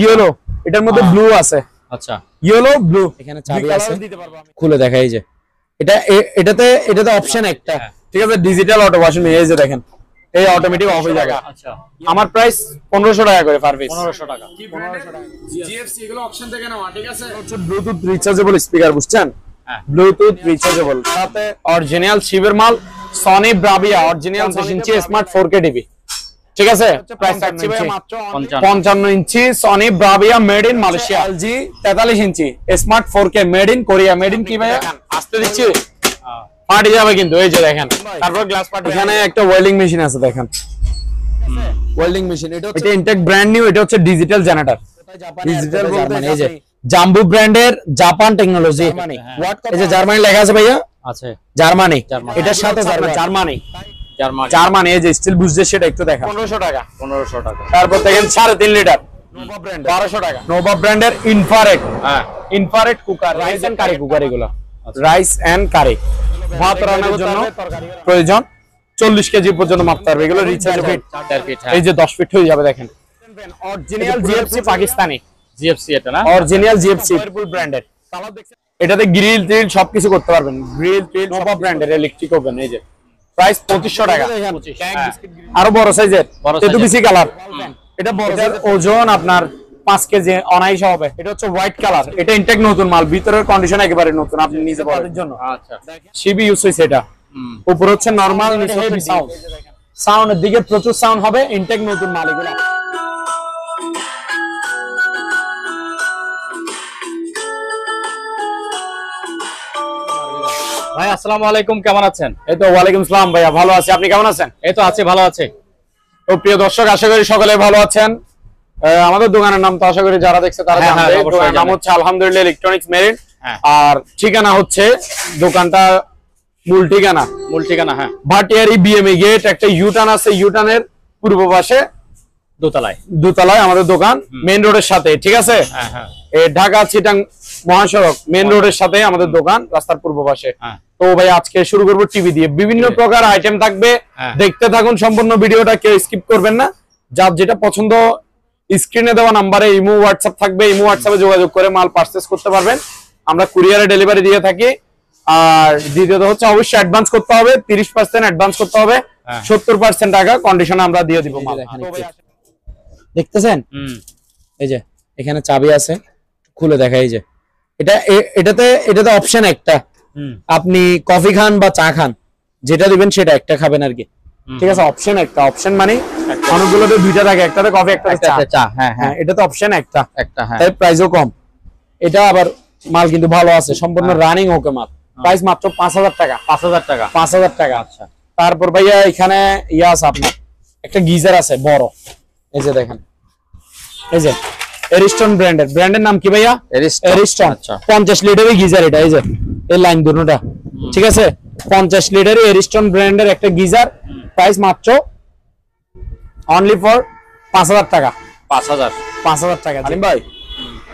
Yellow, এটার মধ্যে blue আছে। আচ্ছা, ইয়েলো ব্লু, এখানে চাবি আছে, খুলে দেখা। এই যে এটাতে অপশন একটা, ঠিক আছে। ডিজিটাল অটো ওয়াশিং মেশিন, এই যে দেখেন, এই অটোমেটিক অফ হয়ে যাবে। আচ্ছা, আমার প্রাইস 1500 টাকা করে পার পিস। 1500 টাকা। জিএফসি এগুলো অপশন থেকে নেওয়া, ঠিক আছে। হচ্ছে ব্লুটুথ রিচার্জেবল স্পিকার, বুঝছেন? হ্যাঁ, ব্লুটুথ রিচার্জেবল, সাথে অরিজিনাল শিবের মাল Sony Bravia original 6 inch smart 4K TV, ঠিক আছে। প্রাইস থাকছে ভাই মাত্র 55 inch Sony Bravia made in Malaysia. LG 43 inch smart 4K made in Korea. Made in কি ভাই? আসতে দিচ্ছি, পার্টি যাবে কিন্তু। এই যে দেখেন, তারপর গ্লাস পার্টি। এখানে একটা ওয়েল্ডিং মেশিন আছে, দেখেন, ওয়েল্ডিং মেশিন। এটা ইনটেক ব্র্যান্ড নিউ। এটা হচ্ছে ডিজিটাল জেনারেটর। ডিজিটাল বলতে এই যে জাম্বু ব্র্যান্ডের জাপান টেকনোলজি। এই যে জার্মানি লেখা আছে ভাইয়া, আছে জার্মানি। এটার সাথে জার্মানি, জার্মানি। এই যে স্টিল বুঝছে, সেটা একটু দেখা। 1500 টাকা। 1500 টাকা। তারপর দেখেন 3.5 লিটার নোভা ব্র্যান্ড, 1200 টাকা। নোভা ব্র্যান্ডের ইনফ্রারেড, হ্যাঁ, infrared cooker, rice and curry cooker. এগুলো রাইস এন্ড কারি, ভাত রান্নার জন্য প্রয়োজন 40 কেজি পর্যন্ত মাপতে পারবে। এগুলো রিচার্জেবল, 4 ফিট। এই যে 10 ফিট হয়ে যাবে। দেখেন, অরিজিনাল জিএফসি পাকিস্তানি জিএফসি, এটা না অরিজিনাল জিএফসি ফুল ব্র্যান্ডের। এটাতে গ্রিল টিল সবকিছু করতে পারবেন। গ্রিল টিল নোভা ব্র্যান্ডের ইলেকট্রিক ওভেন। এই যে প্রাইস 2500 টাকা। আরো বড় সাইজের, এটু বিসি কালার। এটা বড়, ওজন আপনার 5 কেজি অনাইশ হবে। এটা হচ্ছে হোয়াইট কালার। এটা ইনটেক নতুন মাল, ভিতরের কন্ডিশন একেবারে নতুন, আপনি নিজে বলার জন্য। আচ্ছা, সিবি ইউজ হইছে এটা। উপর হচ্ছে নরমাল, নিচে হেভি সাউন্ড। সাউন্ডের দিকে প্রচুর সাউন্ড হবে, ইনটেক নতুন মাল এগুলো। ভাই আসসালামু আলাইকুম, কেমন আছেন? এই তো ওয়ালাইকুম আসসালাম ভাইয়া, ভালো আছি। আপনি কেমন আছেন? এই তো আছি, ভালো আছে। তো প্রিয় দর্শক, আশা করি সকলে ভালো আছেন। আমাদের দোকানের নাম তো আশা করি যারা দেখছে তারা জানবে। দোকানের নাম হচ্ছে আলহামদুলিল্লাহ ইলেকট্রনিক্স মেরিন। আর ঠিকানা হচ্ছে, দোকানটা মূল ঠিকানা হ্যাঁ, ভাটিয়ারি বিএমএ গেট। একটা ইউটার্ন আছে, ইউটার্নের পূর্ব পাশে দোতলায় আমাদের দোকান, মেইন রোডের সাথে, ঠিক আছে। ঢাকা চিটাং মহাসড়ক মেইন রোডের সাথে আমাদের দোকান, রাস্তার পূর্ব পাশে। তো ভাই আজকে শুরু করবো টিভি দিয়ে। বিভিন্ন প্রকার আইটেম থাকবে, দেখতে থাকুন সম্পূর্ণ ভিডিওটা, কেউ স্কিপ করবেন না। যার যেটা পছন্দ স্ক্রিনে দেওয়া নাম্বারে ইমো হোয়াটসঅ্যাপ থাকবে, ইমো হোয়াটসঅ্যাপে যোগাযোগ করে মাল পারচেজ করতে পারবেন। আমরা কুরিয়ারে ডেলিভারি দিয়ে থাকি। আর দ্বিতীয়ত হচ্ছে অবশ্যই অ্যাডভান্স করতে হবে, 30% অ্যাডভান্স করতে হবে, 70% টাকা কন্ডিশনে আমরা দিয়ে দিব মাল। দেখতেছেন, এই যে এখানে চাবি আছে, খুলে দেখা। এই যে এটাতে অপশন একটা, আপনি কফি খান বা চা খান, যেটা দিবেন সেটা একটা খাবেন আর কি, ঠিক আছে। অপশন একটা, অপশন মানে অনেকগুলোতে দুইটা থাকে, একটাতে কফি একটাতে চা। হ্যাঁ, এটাতে অপশন একটা, তাই প্রাইসও কম। এটা আবার মাল কিন্তু ভালো আছে, সম্পূর্ণ রানিং ওকে মাল। প্রাইস মাত্র 5000 টাকা। 5000 টাকা। আচ্ছা, তারপর ভাইয়া এখানে ইয়া আছে আপনার, একটা গিজার আছে বড়। এই যে দেখেন, এই যে এরিস্টন ব্র্যান্ডের নাম কি ভাইয়া? এরিস্টন। 50 লিটারের গিজার এটা। এই যে এই লাইন দুটোটা, ঠিক আছে। 50 লিটারের এরিস্টন ব্র্যান্ডের একটা গিজার, প্রাইস মাত্র অনলি ফর 5000 টাকা। 5000 টাকা ভাই।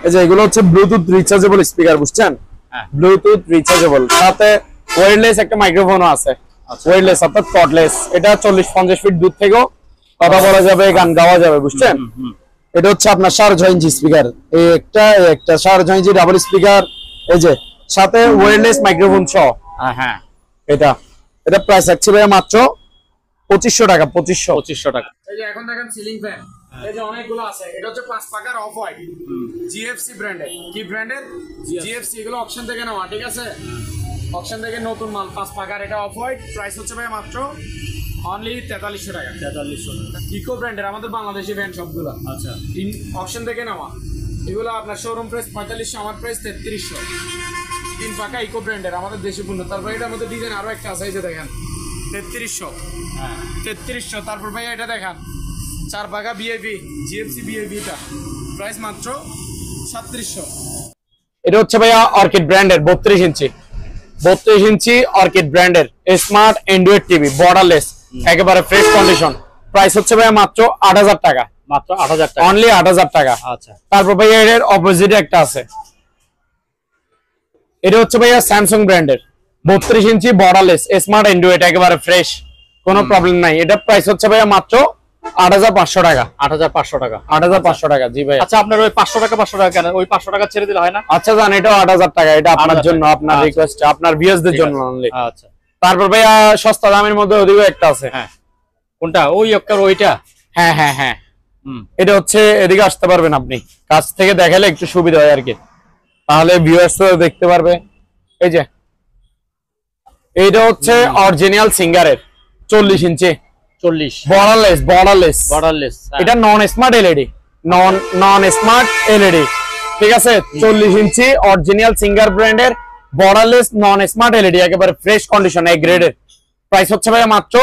এই যে এগুলো হচ্ছে ব্লুটুথ রিচার্জেবল স্পিকার, বুঝছেন? ব্লুটুথ রিচার্জেবল, সাথে ওয়্যারলেস একটা মাইক্রোফোনও আছে। ওয়্যারলেস অর্থাৎ কর্ডলেস। এটা 40-50 ফিট দূর থেকেও কথা বলা যাবে, গান গাওয়া যাবে, বুঝছেন? এটা হচ্ছে আপনার 6.5 ইঞ্চি স্পিকার। এই একটা 6.5 ইঞ্চি ডাবল স্পিকার, এই যে সাথে ওয়্যারলেস মাইক্রোফোন সহ। হ্যাঁ, এটা প্রাইস আছে ভাই মাত্র 2500 টাকা। 2500 টাকা। এই যে এখন দেখেন সিলিং ফ্যান, এই যে অনেকগুলো আছে। এটা হচ্ছে 5 পাকার অফ হোয়াইট, জিএফসি ব্র্যান্ডের। কি ব্র্যান্ডের? জিএফসি। এগুলো অকশন থেকে নেওয়া, ঠিক আছে। অকশন থেকে নতুন মাল, 5 পাকার। এটা অফ হোয়াইট, প্রাইস হচ্ছে ভাই মাত্র অনলি 4300 টাকা। 4300 টাকা। ইকো ব্র্যান্ডের, আমাদের বাংলাদেশি ব্র্যান্ড সবগুলো। আচ্ছা, অকশন থেকে নেওয়া। এগুলো আপনার শোরুম প্রাইস 4500, আমার প্রাইস 3300। 3 পাকা ইকো ব্র্যান্ডের, আমাদের দেশি পণ্য। তারপর এটার মধ্যে ডিজাইন আরো একটা আছে, এই যে দেখেন 3300। 3300। তারপর ভাই এটা দেখেন 4 পাকা বিআইপি, জিএফসি বিআইপি, এটা প্রাইস মাত্র 3700। এটা হচ্ছে ভাইয়া অর্কিড ব্র্যান্ডের 32 ইঞ্চি অর্কিড ব্র্যান্ডের স্মার্ট অ্যান্ড্রয়েড টিভি, বর্ডারলেস, একেবারে ফ্রেশ কন্ডিশন। প্রাইস হচ্ছে ভাইয়া মাত্র 8000 টাকা। মাত্র 8000 টাকা, অনলি 8000 টাকা। আচ্ছা, তারপর ভাইয়া এর অপোজিটে একটা আছে, এটা হচ্ছে ভাইয়া স্যামসাং ব্র্যান্ডের 32 ইঞ্চি বর্ডারলেস স্মার্ট অ্যান্ড্রয়েড, একেবারে ফ্রেশ, কোনো প্রবলেম নাই। এটা প্রাইস হচ্ছে ভাইয়া মাত্র 8500 টাকা। 8500 টাকা। 8500 টাকা, জি ভাই। আচ্ছা, আপনার ওই 500 টাকা কেন? ওই 500 টাকা ছেড়ে দিলে হয় না? আচ্ছা জান, এটা 8000 টাকা, এটা আপনার জন্য, আপনার রিকোয়েস্ট, আপনার ভিউয়ারদের জন্য অনলি। আচ্ছা, তারপর ভাইয়া সস্তা দামের মধ্যে ওদিকে একটা আছে। হ্যাঁ, কোনটা? ওই একটা, ওইটা? হ্যাঁ হ্যাঁ হ্যাঁ, এটা হচ্ছে, এদিকে আসতে পারবেন আপনি, কাছ থেকে দেখালে একটু সুবিধা হয় আর কি, তাহলে ভিউয়ার্স দেখতে পারবে। এই যে এইটা হচ্ছে অরিজিনাল সিঙ্গারের 40 ইঞ্চি, 40 বর্ডারলেস। এটা নন স্মার্ট এলইডি, নন স্মার্ট এলইডি, ঠিক আছে। 40 ইঞ্চি অরিজিনাল সিঙ্গার ব্র্যান্ডের বর্ডারলেস নন স্মার্ট এলইডি, একেবারে ফ্রেশ কন্ডিশন, এ গ্রেডের। প্রাইস হচ্ছে ভাই মাত্র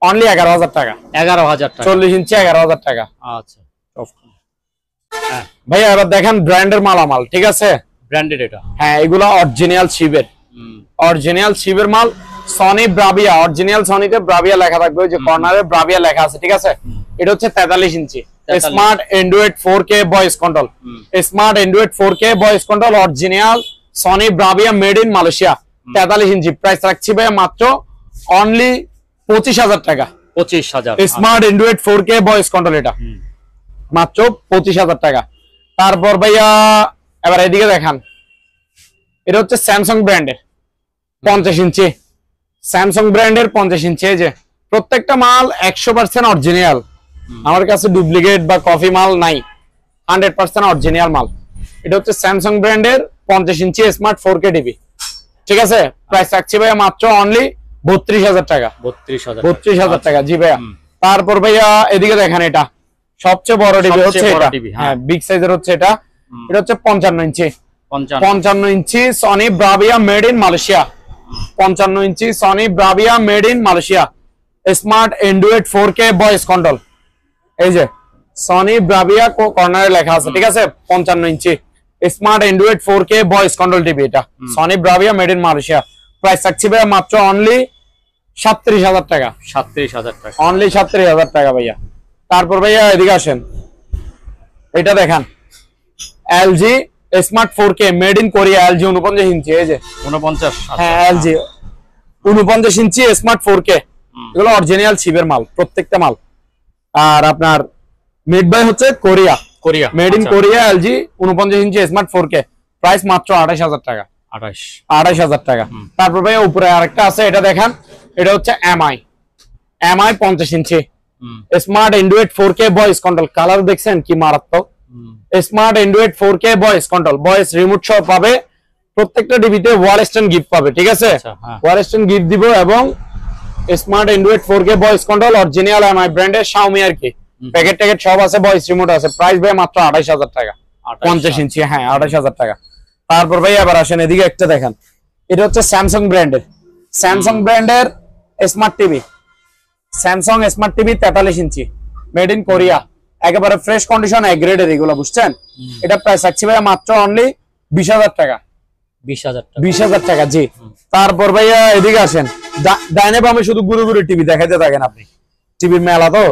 অনলি 11000 টাকা। 11000 টাকা, 40 ইঞ্চি 11000 টাকা। আচ্ছা, হ্যাঁ ভাইয়া এবার দেখেন ব্র্যান্ডের মালামাল, ঠিক আছে, ব্র্যান্ডেড এটা। হ্যাঁ, এগুলো অরিজিনাল শিবের মাল। সনি ব্রাভিয়া, অরিজিনাল সনিতে ব্রাভিয়া লেখা থাকবে, ওই যে কর্নারে ব্রাভিয়া লেখা আছে, ঠিক আছে। এটা হচ্ছে 43 inch smart android 4K voice control, smart android 4K voice control, original Sony Bravia, made in Malaysia, 43 inch. Price রাখছি ভাই মাত্র অনলি 25000 টাকা। 25000 smart android 4K voice control, এটা মাত্র 25000 টাকা। তারপর ভাইয়া এবার এদিকে দেখান, এটা হচ্ছে স্যামসাং ব্র্যান্ডের 50 ইঞ্চি, স্যামসাং ব্র্যান্ডের 50 ইঞ্চি। এই যে প্রত্যেকটা মাল 100% অরিজিনাল, আমার কাছে ডুপ্লিকেট বা কপি মাল নাই, 100% অরিজিনাল মাল। এটা হচ্ছে স্যামসাং ব্র্যান্ডের 50 ইঞ্চি স্মার্ট 4K টিভি, ঠিক আছে। প্রাইস রাখছি ভাইয়া মাত্র অনলি 32000 টাকা। 32000 টাকা, জি ভাইয়া। তারপর ভাইয়া এদিকে দেখেন, এটা সবচেয়ে বড় টিভি হচ্ছে এটা, হ্যাঁ বিগ সাইজের হচ্ছে এটা। এটা হচ্ছে 55 inch, 55 inch Sony Bravia, made in Malaysia, 55 inch Sony Bravia, made in Malaysia, smart android 4K voice control. এই যে সনি ব্রাভিয়া কর্নারে লেখা আছে, ঠিক আছে। 55 inch smart android 4K voice control TV, এটা Sony Bravia, made in Malaysia. Price রাখছি ভাইয়া মাত্র অনলি 37000 টাকা। 37000 টাকা, অনলি 37000 টাকা ভাইয়া। তারপর ভাইয়া এদিকে আসেন, এটা দেখেন LG smart 4K made in Korea, LG 49 ইঞ্চি। এই যে 49, হ্যাঁ LG 49 ইঞ্চি স্মার্ট 4K, এগুলো অরিজিনাল শিবের মাল, প্রত্যেকটা মাল। আর আপনার মেড বাই হচ্ছে Korea, made in Korea, LG 49 inch smart 4K। Price মাত্র 28000 টাকা। 28000 টাকা। তারপর ভাই উপরে আরেকটা আছে, এটা দেখেন, এটা হচ্ছে MI 50 inch smart android 4K voice control. Colour দেখছেন কি মারাত্মক, smart android 4K voice control, voice remote সহ পাবে। প্রত্যেকটা টিভিতে ওয়াল স্ট্যান্ড গিফট পাবে, ঠিক আছে, ওয়াল স্ট্যান্ড গিফট দিব। এবং smart android 4K voice control, original MI ব্র্যান্ডের, Xiaomi আর কি, প্যাকেট ট্যাকেট সব আছে, ভয়েস রিমোট আছে। প্রাইস ভাই মাত্র 28000 টাকা। 50 ইঞ্চি, হ্যাঁ 28000 টাকা। তারপর ভাই আবার আসেন এদিকে, একটা দেখেন, এটা হচ্ছে স্যামসাং ব্র্যান্ডের, smart TV, Samsung smart TV 43 inch made in Korea, একেবারে ফ্রেশ কন্ডিশন, এক গ্রেডের এগুলো, বুঝছেন। এটা প্রাইস রাখছি ভাইয়া মাত্র অনলি 20000 টাকা। 20000 টাকা, জি। তারপর ভাইয়া এদিকে আসেন, ডাইনে বামে শুধু গুরু গুরু টিভি দেখাতে থাকেন আপনি, টিভির মেলা তো।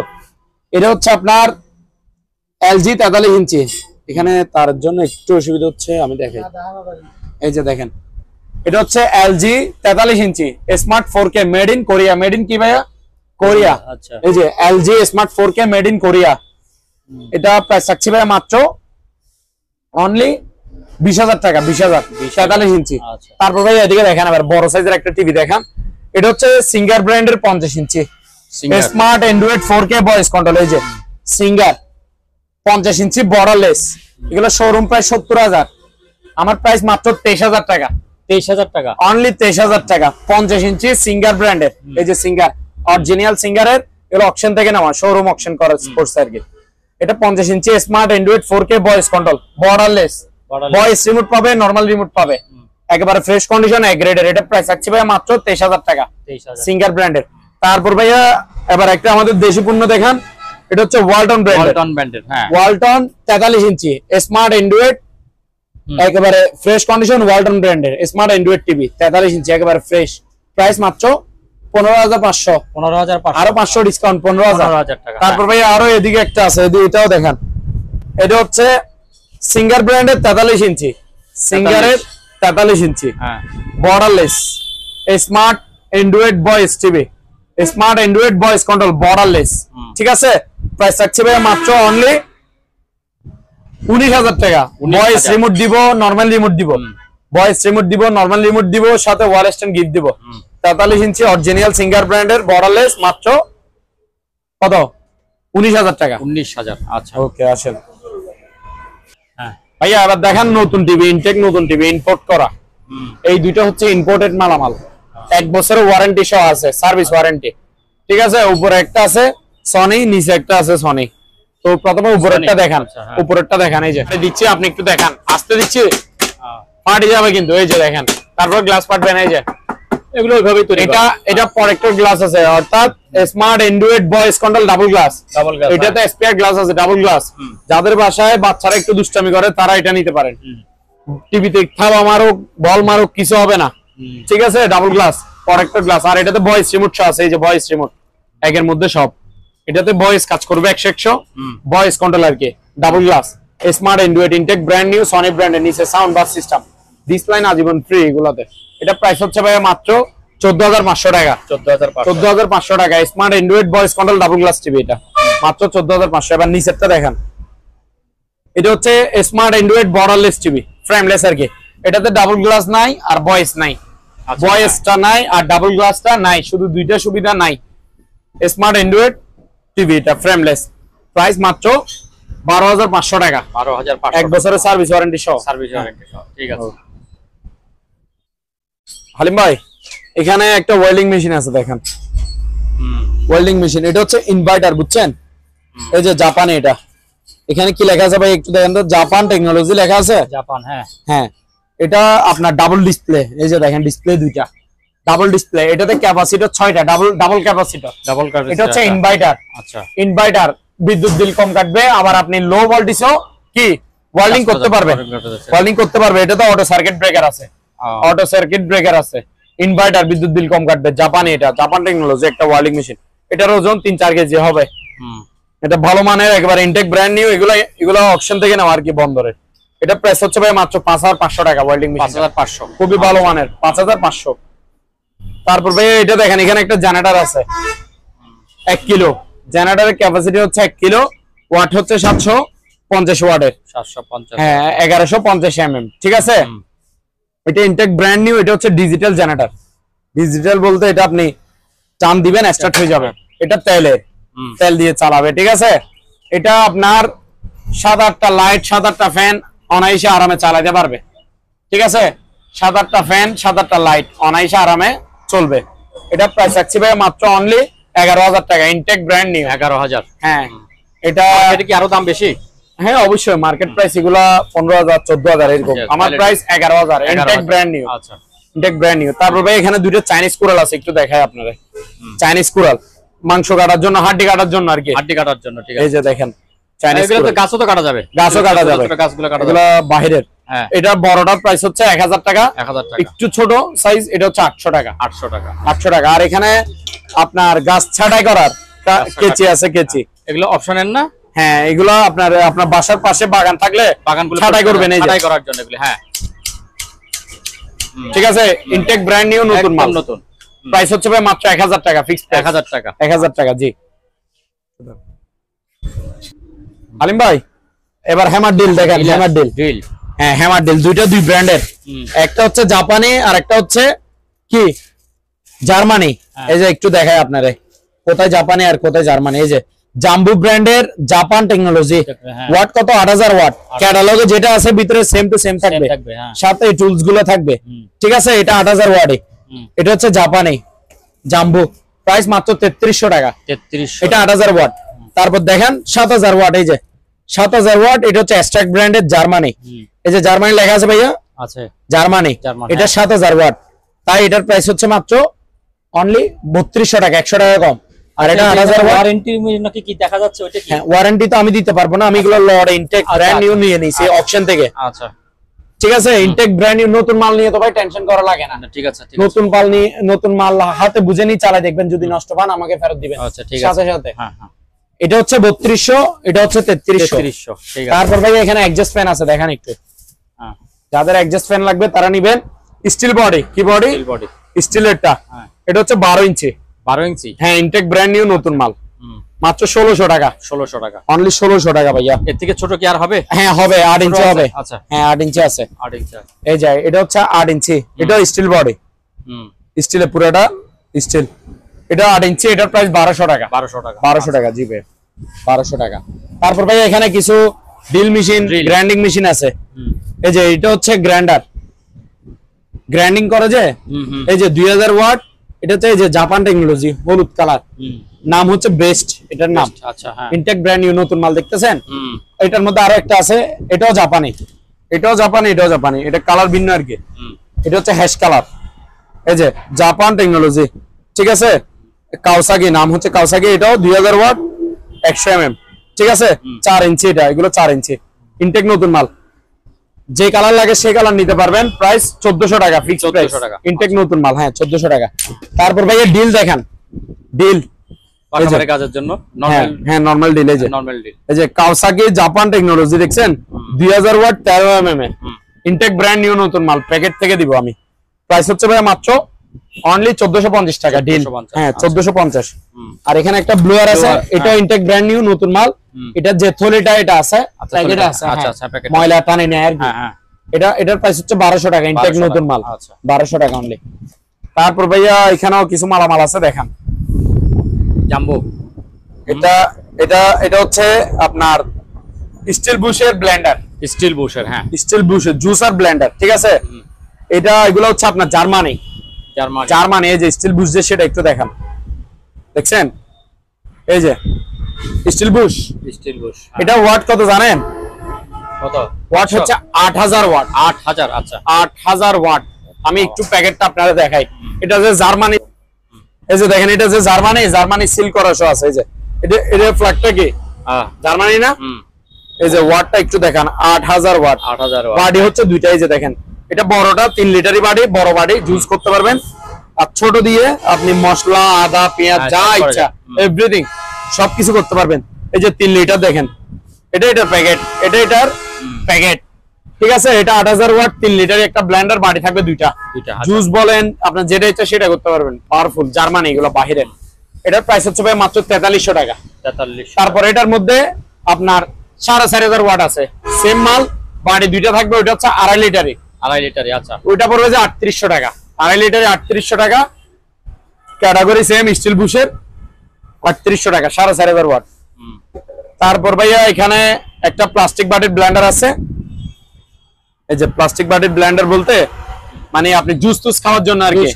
এটা হচ্ছে আপনার LG 43 ইঞ্চি, এখানে তার জন্য একটু অসুবিধা হচ্ছে, আমি দেখাই। এই যে দেখেন, এটা হচ্ছে LG 43 inch smart 4K made in Korea, made in কি ভাইয়া, কোরিয়া। এই যে LG smart 4K made in Korea, এটা প্রাইস রাখছি ভাইয়া মাত্র অনলি 20000 টাকা। 20000, 43 ইঞ্চি। তারপর ভাই এদিকে দেখেন, আবার বড় সাইজের একটা টিভি দেখান, এটা হচ্ছে সিঙ্গার ব্র্যান্ডের 50 inch smart android 4K voice control. এই যে সিঙ্গার 50 ইঞ্চি বর্ডারলেস, এগুলো শোরুম প্রাইস 70000, আমার প্রাইস মাত্র 23000 টাকা। 23000 টাকা, অনলি 23000 টাকা। 50 ইঞ্চি সিঙ্গার ব্র্যান্ডের, এই যে সিঙ্গার, অরিজিনাল সিঙ্গারের, এগুলো অকশন থেকে নেওয়া, শোরুম অকশন করা স্পোর্টস আর কি। এটা 50 inch smart android 4K voice control, borderless, voice remote পাবে, নরমাল রিমোট পাবে, একেবারে ফ্রেশ কন্ডিশন, এক গ্রেডের। এটা প্রাইস রাখছি ভাইয়া মাত্র 23000 টাকা, সিঙ্গার ব্র্যান্ডের। তারপর ভাইয়া এবার একটা আমাদের দেশি পণ্য দেখান, এটা হচ্ছে ওয়ালটন ব্র্যান্ডের, ওয়ালটন 43 ইঞ্চি স্মার্ট অ্যান্ড্রয়েড, একেবারে ফ্রেশ কন্ডিশন, ওয়ালটন ব্র্যান্ডের স্মার্ট অ্যান্ড্রয়েড টিভি 43 ইঞ্চি, একেবারে ফ্রেশ। প্রাইস মাত্র 15500, আরো 500 ডিসকাউন্ট, 15000 টাকা। তারপর ভাই আরো এদিকে একটা আছে, এটাও দেখেন, এটা হচ্ছে সিঙ্গার ব্র্যান্ডের 43 ইঞ্চি, সিঙ্গারের 43 inch borderless smart android voice TV, smart android voice control, borderless, ঠিক আছে। প্রাইস থাকছে ভাই মাত্র অনলি 19,000 টাকা। ভয়েস রিমোট দিব, নরমাল রিমোট দিব, ভয়েস রিমোট দিব, নরমাল রিমোট দিব, সাথে ওয়াল স্ট্যান্ড গিফট দিব। 43 ইঞ্চি অরিজিনাল সিঙ্গার ব্র্যান্ডের বর্ডারলেস, মাত্র কত? 19,000 টাকা। 19,000। আচ্ছা ওকে, আসেন ভাইয়া এবার দেখেন নতুন টিভি, ইনটেক নতুন টিভি, ইম্পোর্ট করা। এই দুইটা হচ্ছে ইম্পোর্টেড মালামাল, 1 বছরের ওয়ারেন্টি সহ আছে, সার্ভিস ওয়ারেন্টি। ঠিক আছে, উপরে একটা আছে সনি, নিচে একটা আছে সনি। তো প্রথমে উপরেরটা দেখান, উপরেরটা দেখান। এই যে দিচ্ছি, আপনি একটু দেখান, আসতে দিচ্ছি, ফাটে যাবে কিন্তু। এই যে দেখেন, তারপর গ্লাস ফাটবে না। এই যে এগুলো ওইভাবেই তৈরি। এটা প্রোটেক্টর গ্লাস আছে, অর্থাৎ smart android voice control double glass. এটাতে স্পেয়ার গ্লাস আছে, ডাবল গ্লাস। যাদের বাসায় বাচ্চারা একটু দুষ্টামি করে তারা এটা নিতে পারেন। টিভিতে থাবা মারুক, বল মারুক, কিছু হবে না। ঠিক আছে, ডাবল গ্লাস প্রোটেক্টর গ্লাস। আর এটাতে ভয়েস রিমোট আছে, এই যে ভয়েস রিমোট একের মধ্যে সব। এটাতে ভয়েস কাজ করবে 100 ভয়েস কন্ট্রোল আর কি। Double glass, smart Android, intact brand new, Sony ব্র্যান্ডের, নিচে সাউন্ড বাস সিস্টেম, ডিসপ্লে আজীবন ফ্রি এগুলাতে। এটা প্রাইস হচ্ছে ভাই মাত্র 14,500 টাকা। 14,500 টাকা smart android voice control double glass TV, এটা মাত্র 14,500। এবার নিচেরটা দেখেন, এটা হচ্ছে smart android borderless TV, frameless আর কি। এটাতে ডাবল গ্লাস নাই আর ভয়েস নাই, ভয়েসটা নাই আর ডাবল গ্লাসটা নাই, শুধু দুইটা সুবিধা নাই। স্মার্ট অ্যান্ড্রয়েড টিভি, এটা ফ্রেমলেস, প্রাইস মাত্র 12,500 টাকা। 12,500, 1 বছরের সার্ভিস ওয়ারেন্টি সহ। সার্ভিস ওয়ারেন্টি সহ, ঠিক আছে। হালিম ভাই, এখানে একটা ওয়েল্ডিং মেশিন আছে, দেখেন ওয়েল্ডিং মেশিন। এটা হচ্ছে ইনভার্টার, বুঝছেন? এই যে জাপানে, এটা এখানে কি লেখা আছে ভাই একটু দেখেন তো, জাপান টেকনোলজি লেখা আছে। জাপান, হ্যাঁ হ্যাঁ। এটা আপনার ডাবল ডিসপ্লে, এই যে দেখেন ডিসপ্লে দুইটা, ডাবল ডিসপ্লে। এটাতে ক্যাপাসিটর 6টা, ডাবল ক্যাপাসিটর। এটা হচ্ছে ইনভার্টার। আচ্ছা, ইনভার্টার, বিদ্যুৎ বিল কম কাটবে। আবার আপনি লো ভোল্টেজও কি ওয়েল্ডিং করতে পারবেন, ওয়েল্ডিং করতে পারবে। এটাতে অটো সার্কিট ব্রেকার আছে, অটো সার্কিট ব্রেকার আছে। ইনভার্টার, বিদ্যুৎ বিল কম কাটবে। জাপানি, এটা জাপান টেকনোলজি একটা ওয়েল্ডিং মেশিন। এটার ওজন 3-4 কেজি হবে। এটা ভালো মানের, একবার ইনটেক ব্র্যান্ড নিউ। এগুলো অকশন থেকে নেওয়া আর কি, বন্দরে। এটা প্রাইস হচ্ছে ভাই মাত্র 5,500 টাকা। ওয়েল্ডিং মেশিন 5,500, খুবই ভালো মানের, 5,500। তারপর ভাই এটা দেখেন, এখানে একটা জেনারেটর আছে 1 কিলো। জেনারেটরের ক্যাপাসিটি হচ্ছে 1 কিলো, ওয়াট হচ্ছে 750 ওয়াটের। 750, হ্যাঁ, 1150 mm। ঠিক আছে, এটা ইনটেক ব্র্যান্ড নিউ। এটা হচ্ছে ডিজিটাল জেনারেটর। ডিজিটাল বলতে এটা আপনি টান দিবেন স্টার্ট হয়ে যাবে। এটা তেল দিয়ে চালাবে। ঠিক আছে, এটা আপনার 7-8টা লাইট, 7-8টা ফ্যান অনায়াসে আরামে চালাতে পারবে। ঠিক আছে, 7-8টা ফ্যান, 7-8টা লাইট অনায়াসে আরামে চলবে। এটা প্রাইস রাখছি ভাই মাত্র অনলি 11,000 টাকা। Intact brand new 11,000। হ্যাঁ, এটা কি আরো দাম বেশি? হ্যাঁ অবশ্যই, মার্কেট প্রাইস এগুলা 15,000, 14,000 এরকম। আমার প্রাইস 11,000, ইনটেক ব্র্যান্ড নিউ। আচ্ছা, ইনটেক ব্র্যান্ড নিউ। তারপর ভাই এখানে দুটো চাইনিজ কুড়াল আছে, একটু দেখাই আপনারা। চাইনিজ কুড়াল মাংস কাটার জন্য, হাড্ডি কাটার জন্য আর কি। হাড্ডি কাটার জন্য, ঠিক আছে। এই যে দেখেন চাইনিজ কুড়াল। এগুলো গাছও তো কাটা যাবে, গাছও কাটা যাবে, গাছগুলো কাটা যাবে। এগুলা বাহিরের। হ্যাঁ, এটা বড়টার প্রাইস হচ্ছে 1,000 টাকা। 1,000 টাকা। একটু ছোট সাইজ এটা হচ্ছে 800 টাকা। 800 টাকা, 800 টাকা। আর এখানে আপনার গাছ ছাঁটাই করার কেচি আছে, কেচি। এগুলো অপশনের না? হ্যাঁ, এগুলো আপনার বাসার পাশে বাগান থাকলে বাগানগুলো ছাঁটাই করবেন, এই যে ছাঁটাই করার জন্য এগুলো। হ্যাঁ, ঠিক আছে। ইনটেক ব্র্যান্ড নিউ, নতুন মাল, নতুন। প্রাইস হচ্ছে ভাই মাত্র 1,000 টাকা। ফিক্সড 1,000 টাকা। 1,000 টাকা, জি। আলিম ভাই, এবার হ্যামার ডিল দেখেন। হ্যামার ডিল, হ্যাঁ হ্যামার ডিল, দুইটা দুই ব্র্যান্ডের। একটা হচ্ছে জাপানি আর একটা হচ্ছে কি জার্মানি। এই যে একটু দেখাই আপনারে, কোথায় জাপানি আর কোথায় জার্মানি। এই যে জাম্বু ব্র্যান্ডের, জাপান টেকনোলজি। ওয়াট কত? 8,000 ওয়াট। ক্যাটালগে যেটা আছে ভিতরে সেম টু সেম থাকবে, সাথে এই টুলস গুলো থাকবে। ঠিক আছে, এটা 8,000 ওয়াটে। এটা হচ্ছে জাপানি জাম্বু, প্রাইস মাত্র 3300 টাকা। 3300, এটা 8,000 ওয়াট। তারপর দেখেন 7,000 ওয়াট, এই যে 7,000 ওয়াট। এটা হচ্ছে এক্সট্রাক্ট ব্র্যান্ডের জার্মানি। এই যে জার্মানি লেখা আছে ভাইয়া, আছে জার্মানি। এটা 7,000 ওয়াট, তাই এটার প্রাইস হচ্ছে মাত্র অনলি 3200 টাকা, 100 টাকা কম। আর এটা 8,000 ওয়ারেন্টি নাকি কি দেখা যাচ্ছে ওইটা কি? হ্যাঁ, ওয়ারেন্টি তো আমি দিতে পারবো না, আমি এগুলো লর্ড ইনটেক ব্র্যান্ড নিউ নিয়ে নিছি অকশন থেকে। আচ্ছা, ঠিক আছে। ইনটেক ব্র্যান্ড নিউ নতুন মাল নিয়ে তো ভাই টেনশন করা লাগে না। ঠিক আছে, নতুন মাল নিয়ে, নতুন মাল হাতে বুঝে নিয়ে চালাই দেখবেন, যদি নষ্ট পান আমাকে ফেরত দিবেন। আচ্ছা, ঠিক আছে, সাথে সাথে। হ্যাঁ হ্যাঁ, এটা হচ্ছে 3200, এটা হচ্ছে 3300। ঠিক আছে। তারপর ভাই এখানে অ্যাডজাস্ট ফ্যান আছে, দেখেন একটু। হ্যাঁ, যাদের অ্যাডজাস্ট ফ্যান লাগবে তারা নেবেন। স্টিল বডি, কি বডি? স্টিলেরটা। এটা হচ্ছে 12 ইঞ্চি। 12 ইঞ্চি, হ্যাঁ, ইনটেক ব্র্যান্ড নিউ নতুন মাল। মাত্র 1600 টাকা। 1600 টাকা, অনলি 1600 টাকা ভাইয়া। এর থেকে ছোট কি আর হবে? হ্যাঁ হবে, 8 ইঞ্চি হবে। আচ্ছা, হ্যাঁ 8 ইঞ্চি আছে। 8 ইঞ্চি। এই যে এটা হচ্ছে 8 ইঞ্চি, এটা স্টিল বডি, স্টিলের পুরোটা স্টিল। এটা 8 ইঞ্চি, এটার প্রাইস 1200 টাকা। 1200 টাকা, 1200 টাকা জি ভাই, 1200 টাকা। তারপর ভাই এখানে কিছু ড্রিল মেশিন, গ্রাইন্ডিং মেশিন আছে। এই যে এটা হচ্ছে গ্রাইন্ডার, গ্রাইন্ডিং করে যে, এই যে 2000 ওয়াট, এটা হচ্ছে এই যে জাপান টেকনোলজি, হলুদ কালার, নাম হচ্ছে বেস্ট এটার নাম। আচ্ছা, হ্যাঁ, ইনটেক ব্র্যান্ড নিউ, নতুন মাল দেখতেছেন। এটার মধ্যে আরো একটা আছে, এটাও জাপানি, এটাও জাপানি, এটাও জাপানি, এটা কালার ভিন্ন আর কি। এটা হচ্ছে হ্যাশ কালার, এই যে জাপান টেকনোলজি, ঠিক আছে। কাওসাকি, নাম হচ্ছে কাওসাকি, এটাও 2000 ওয়াট, 100 mm, ঠিক আছে। 4 ইঞ্চি এটা, এগুলো 4 ইঞ্চি, ইনটেক নতুন মাল। যে কালার লাগে সেই কালার নিতে পারবেন। প্রাইস 1400 টাকা, ফিক্স প্রাইস, ইনটেক নতুন মাল। হ্যাঁ 1400 টাকা। তারপর ভাই ডিল দেখেন, ডিল পাখাবাড়ি কাজের জন্য নরমাল। হ্যাঁ নরমাল ডিল, এই যে নরমাল ডিল, এই যে কাওসাকি জাপান টেকনোলজি দেখছেন, 2000 watt, 13 mm, intact brand new নতুন মাল, প্যাকেট থেকে দিব আমি। প্রাইস হচ্ছে ভাই মাত্র অনলি 1450 টাকা ডিল। হ্যাঁ 1450। আর এখানে একটা ব্লোয়ার আছে, এটা ইনটেক ব্র্যান্ড নিউ নতুন মাল। এটা যে থলিটা এটা আছে, প্যাকেটে আছে। আচ্ছা আচ্ছা, প্যাকেট, ময়লা টানে নেয় আর কি। হ্যাঁ, এটার প্রাইস হচ্ছে 1200 টাকা, ইনটেক নতুন মাল। আচ্ছা, 1200 টাকা অনলি। তারপর ভাইয়া এখানেও কিছু মালামাল আছে, দেখেন। জাম্বো, এটা এটা এটা হচ্ছে আপনার স্টিল বুশের ব্লেন্ডার, স্টিল বুশের, হ্যাঁ স্টিল বুশের জুসার ব্লেন্ডার, ঠিক আছে। এটা এগুলো হচ্ছে আপনার জার্মানি, জার্মানি। এই যে স্টিল বুশ, যে সেটা একটু দেখান, দেখছেন, এই যে স্টিল বুশ, স্টিল বুশ। এটা ওয়াট কত জানেন? কত ওয়াট হচ্ছে 8000 ওয়াট। 8000, আচ্ছা 8000 ওয়াট। আমি একটু প্যাকেটটা আপনাদের দেখাই। এটা যে জার্মানি, এই যে দেখেন, এটা যে জার্মানি সিল করা শো আছে। এই যে এটা ফ্ল্যাগটা কি জার্মানি না? এই যে ওয়াটটা একটু দেখান, 8000 ওয়াট। 8000 ওয়াট। বাডি হচ্ছে দুইটা, এই যে দেখেন, এটা বড়টা 3 লিটারই বাডি, বড় বাডি, জুস করতে পারবেন। আর ছোট দিয়ে আপনি মশলা, আদা, পেঁয়াজ, যা ইচ্ছা এভরিথিং সবকিছু করতে পারবেন। এই যে 3 লিটার দেখেন, এটার প্যাকেট, এটার প্যাকেট, ঠিক আছে। এটা 8000 ওয়াট, 3 লিটারের একটা ব্লেন্ডার, বাড়ি থাকবে দুইটা। জুস বলেন আপনার যেটা ইচ্ছা সেটা করতে পারবেন। পাওয়ারফুল, জার্মানি, এগুলো বাহিরের। এটার প্রাইস হচ্ছে ভাই মাত্র 4300 টাকা। 43। তারপর এটার মধ্যে আপনার 4500 ওয়াট আছে, সেম মাল, বাড়ি দুইটা থাকবে। ওইটা হচ্ছে 2.5 লিটারই, 2.5 লিটারই, আচ্ছা। ওইটা পড়বে যে 3800 টাকা, 2.5 লিটারে 3800 টাকা। ক্যাটাগরি সেম, স্টিল বুশের, 3800 টাকা, 4500 ওয়াট। তারপর ভাইয়া এখানে একটা প্লাস্টিক বাটির ব্লেন্ডার আছে। এই যে প্লাস্টিক বাটির ব্লেন্ডার বলতে মানে আপনি জুস টুস খাওয়ার জন্য আর কি,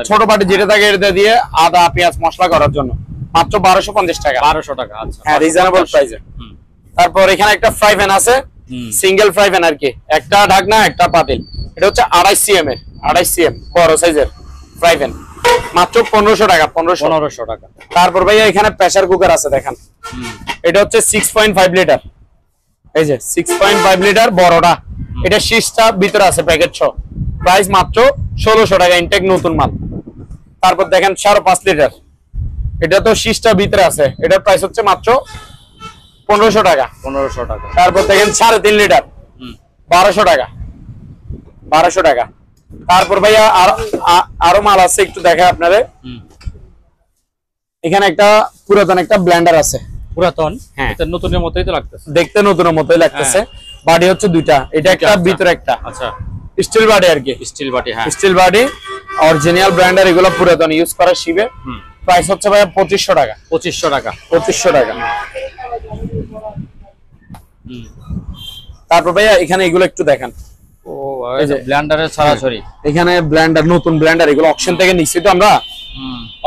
ছোট বাটি যেটা থাকে এটা দিয়ে আদা, পেঁয়াজ, মশলা করার জন্য। মাত্র 1250 টাকা। 1200 টাকা, আচ্ছা, হ্যাঁ রিজনেবল প্রাইসে। তারপর এখানে একটা ফ্রাই প্যান আছে, সিঙ্গেল ফ্রাই প্যান আর কি, একটা ঢাকনা, একটা পাতিল। এটা হচ্ছে 2.5 cm এর, 2.5 cm বড় সাইজের ফ্রাই প্যান, মাত্র 1500 টাকা। 1500 টাকা। তারপর ভাইয়া এখানে প্রেসার কুকার আছে, দেখেন। এটা হচ্ছে 6.5 লিটার, এই যে 6.5 লিটার বড়টা। এটা শীষটা ভিতরে আছে প্যাকেট সহ, প্রাইস মাত্র 1600 টাকা, ইনটেক নতুন মাল। তারপর দেখেন 5.5 লিটার, এটা তো শীষটা ভিতরে আছে, এটার প্রাইস হচ্ছে মাত্র 1500 টাকা। 1500 টাকা। তারপর দেখেন 3.5 লিটার, 1200 টাকা, 1200 টাকা। তারপর ভাইয়া আরো মাল আছে, একটু দেখাই আপনাদের। এখানে একটা পুরাতন একটা ব্লেন্ডার আছে, পুরাতন, হ্যাঁ, এটা নতুনের মতোই তো লাগতেছে, দেখতে নতুনের মতোই লাগতেছে। বাড়ি হচ্ছে দুইটা, এটা একটা, ভিতরে একটা, আচ্ছা, স্টিল বাড়ি আর কি, স্টিল বাটি, হ্যাঁ স্টিল বাড়ি, অরিজিনাল ব্র্যান্ডের, এগুলো পুরাতন ইউজ করা শিবে। প্রাইস হচ্ছে ভাই 2500 টাকা। 2500 টাকা, 2500 টাকা। তারপর ভাইয়া এখানে এগুলো একটু দেখেন। ও এই যে ব্লেন্ডারের ছড়াছড়ি, এখানে ব্লেন্ডার, নতুন ব্লেন্ডার, এগুলো অকশন থেকে নিছি তো আমরা,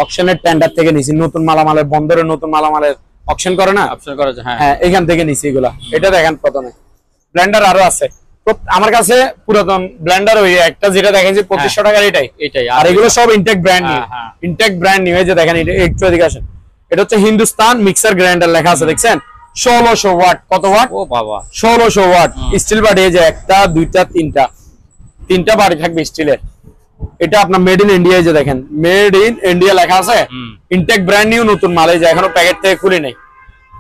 অকশনের টেন্ডার থেকে নিছি। নতুন মালামালের, বন্দরের নতুন মালামালের অকশন করে না, অকশন করে, হ্যাঁ এখান থেকে নিছি এগুলা। এটা দেখেন প্রথমে, ব্লেন্ডার আরো আছে আমার কাছে, পুরাতন ব্লেন্ডার ওই একটা যেটা দেখেন যে 2500 টাকার, এটাই। আর এগুলো সব intact brand new, intact brand new. এই যে দেখেন, এটা একটু এদিকে আসেন, এটা হচ্ছে হিন্দুস্তান মিক্সার গ্রাইন্ডার লেখা আছে, দেখছেন। 1600 ওয়াট, কত ওয়াট? ও বাবা, 1600 ওয়াট স্টিল বাড়ি। এই যে একটা, দুইটা, তিনটা বাড়ি থাকবে স্টিলের। এটা আপনার মেড ইন ইন্ডিয়া, যে দেখেন মেড ইন ইন্ডিয়া লেখা আছে, ইনটেক ব্র্যান্ড নিউ নতুন মাল। এই যে এখনো প্যাকেট থেকে খুলে নেই,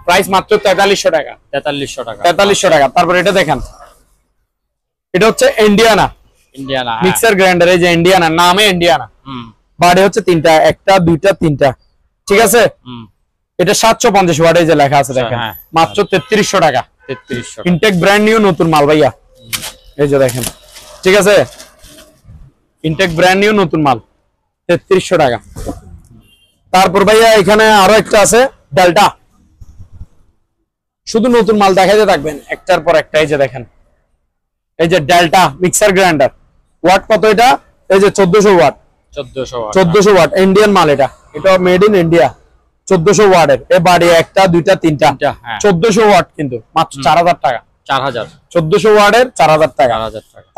প্রাইস মাত্র 4300 টাকা। 4300 টাকা, 4300 টাকা। তারপর এটা দেখেন, এটা হচ্ছে ইন্ডিয়ানা মিক্সার গ্রাইন্ডার। এই যে ইন্ডিয়ানা, নামে ইন্ডিয়ানা। বাড়ি হচ্ছে তিনটা, একটা, দুইটা, তিনটা, ঠিক আছে। এটা 750 ওয়াট, এই যে লেখা আছে দেখেন, মাত্র 3300 টাকা। 3300 ইনটেক ব্র্যান্ড নিউ নতুন মাল ভাইয়া, এই যে দেখেন, ঠিক আছে, ইনটেক ব্র্যান্ড নিউ নতুন মাল 3300 টাকা। তারপর ভাইয়া এখানে আরো একটা আছে ডেল্টা, শুধু নতুন মাল দেখাইতে থাকবেন একটার পর একটা। এই যে দেখেন, এই যে ডেল্টা মিক্সার গ্রাইন্ডার, ওয়াট কত এটা, এই যে 1400 ওয়াট, 1400 ওয়াট ইন্ডিয়ান মাল, এটা মেড ইন ইন্ডিয়া, 1400 ওয়াটের। এই বাড়ি একটা দুইটা তিনটা 1400 ওয়াট, কিন্তু মাত্র 4000 টাকা। 4000, 1400 ওয়াটের 4000 টাকা।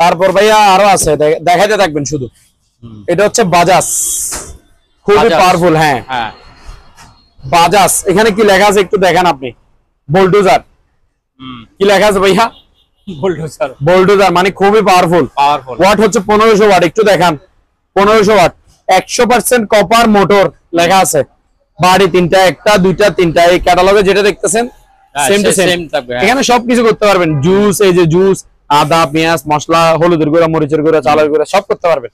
তারপর ভাইয়া আরো আছে, দেখাইতে থাকবেন শুধু। এটা হচ্ছে বাজাজ, খুবই পাওয়ারফুল। হ্যাঁ, বাজাজ। এখানে কি লেখা আছে একটু দেখেন আপনি, বোল্ডোজার। কি লেখা আছে ভাইয়া? বোল্ডোজার। বোল্ডোজার মানে খুবই পাওয়ারফুল। ওয়াট হচ্ছে 1500 ওয়াট, একটু দেখান, 1500 ওয়াট, 100% কপার মোটর লেখা আছে। বাড়ি তিনটা, একটা দুইটা তিনটা, এই ক্যাটালগে যেটা দেখতেছেন সেম টু সেম থাকবে। এখানে সবকিছু করতে পারবেন, জুস, এই যে জুস, আদা, পেঁয়াজ, মশলা, হলুদের গুঁড়া, মরিচের গুঁড়া, চালের গুঁড়া, সব করতে পারবেন।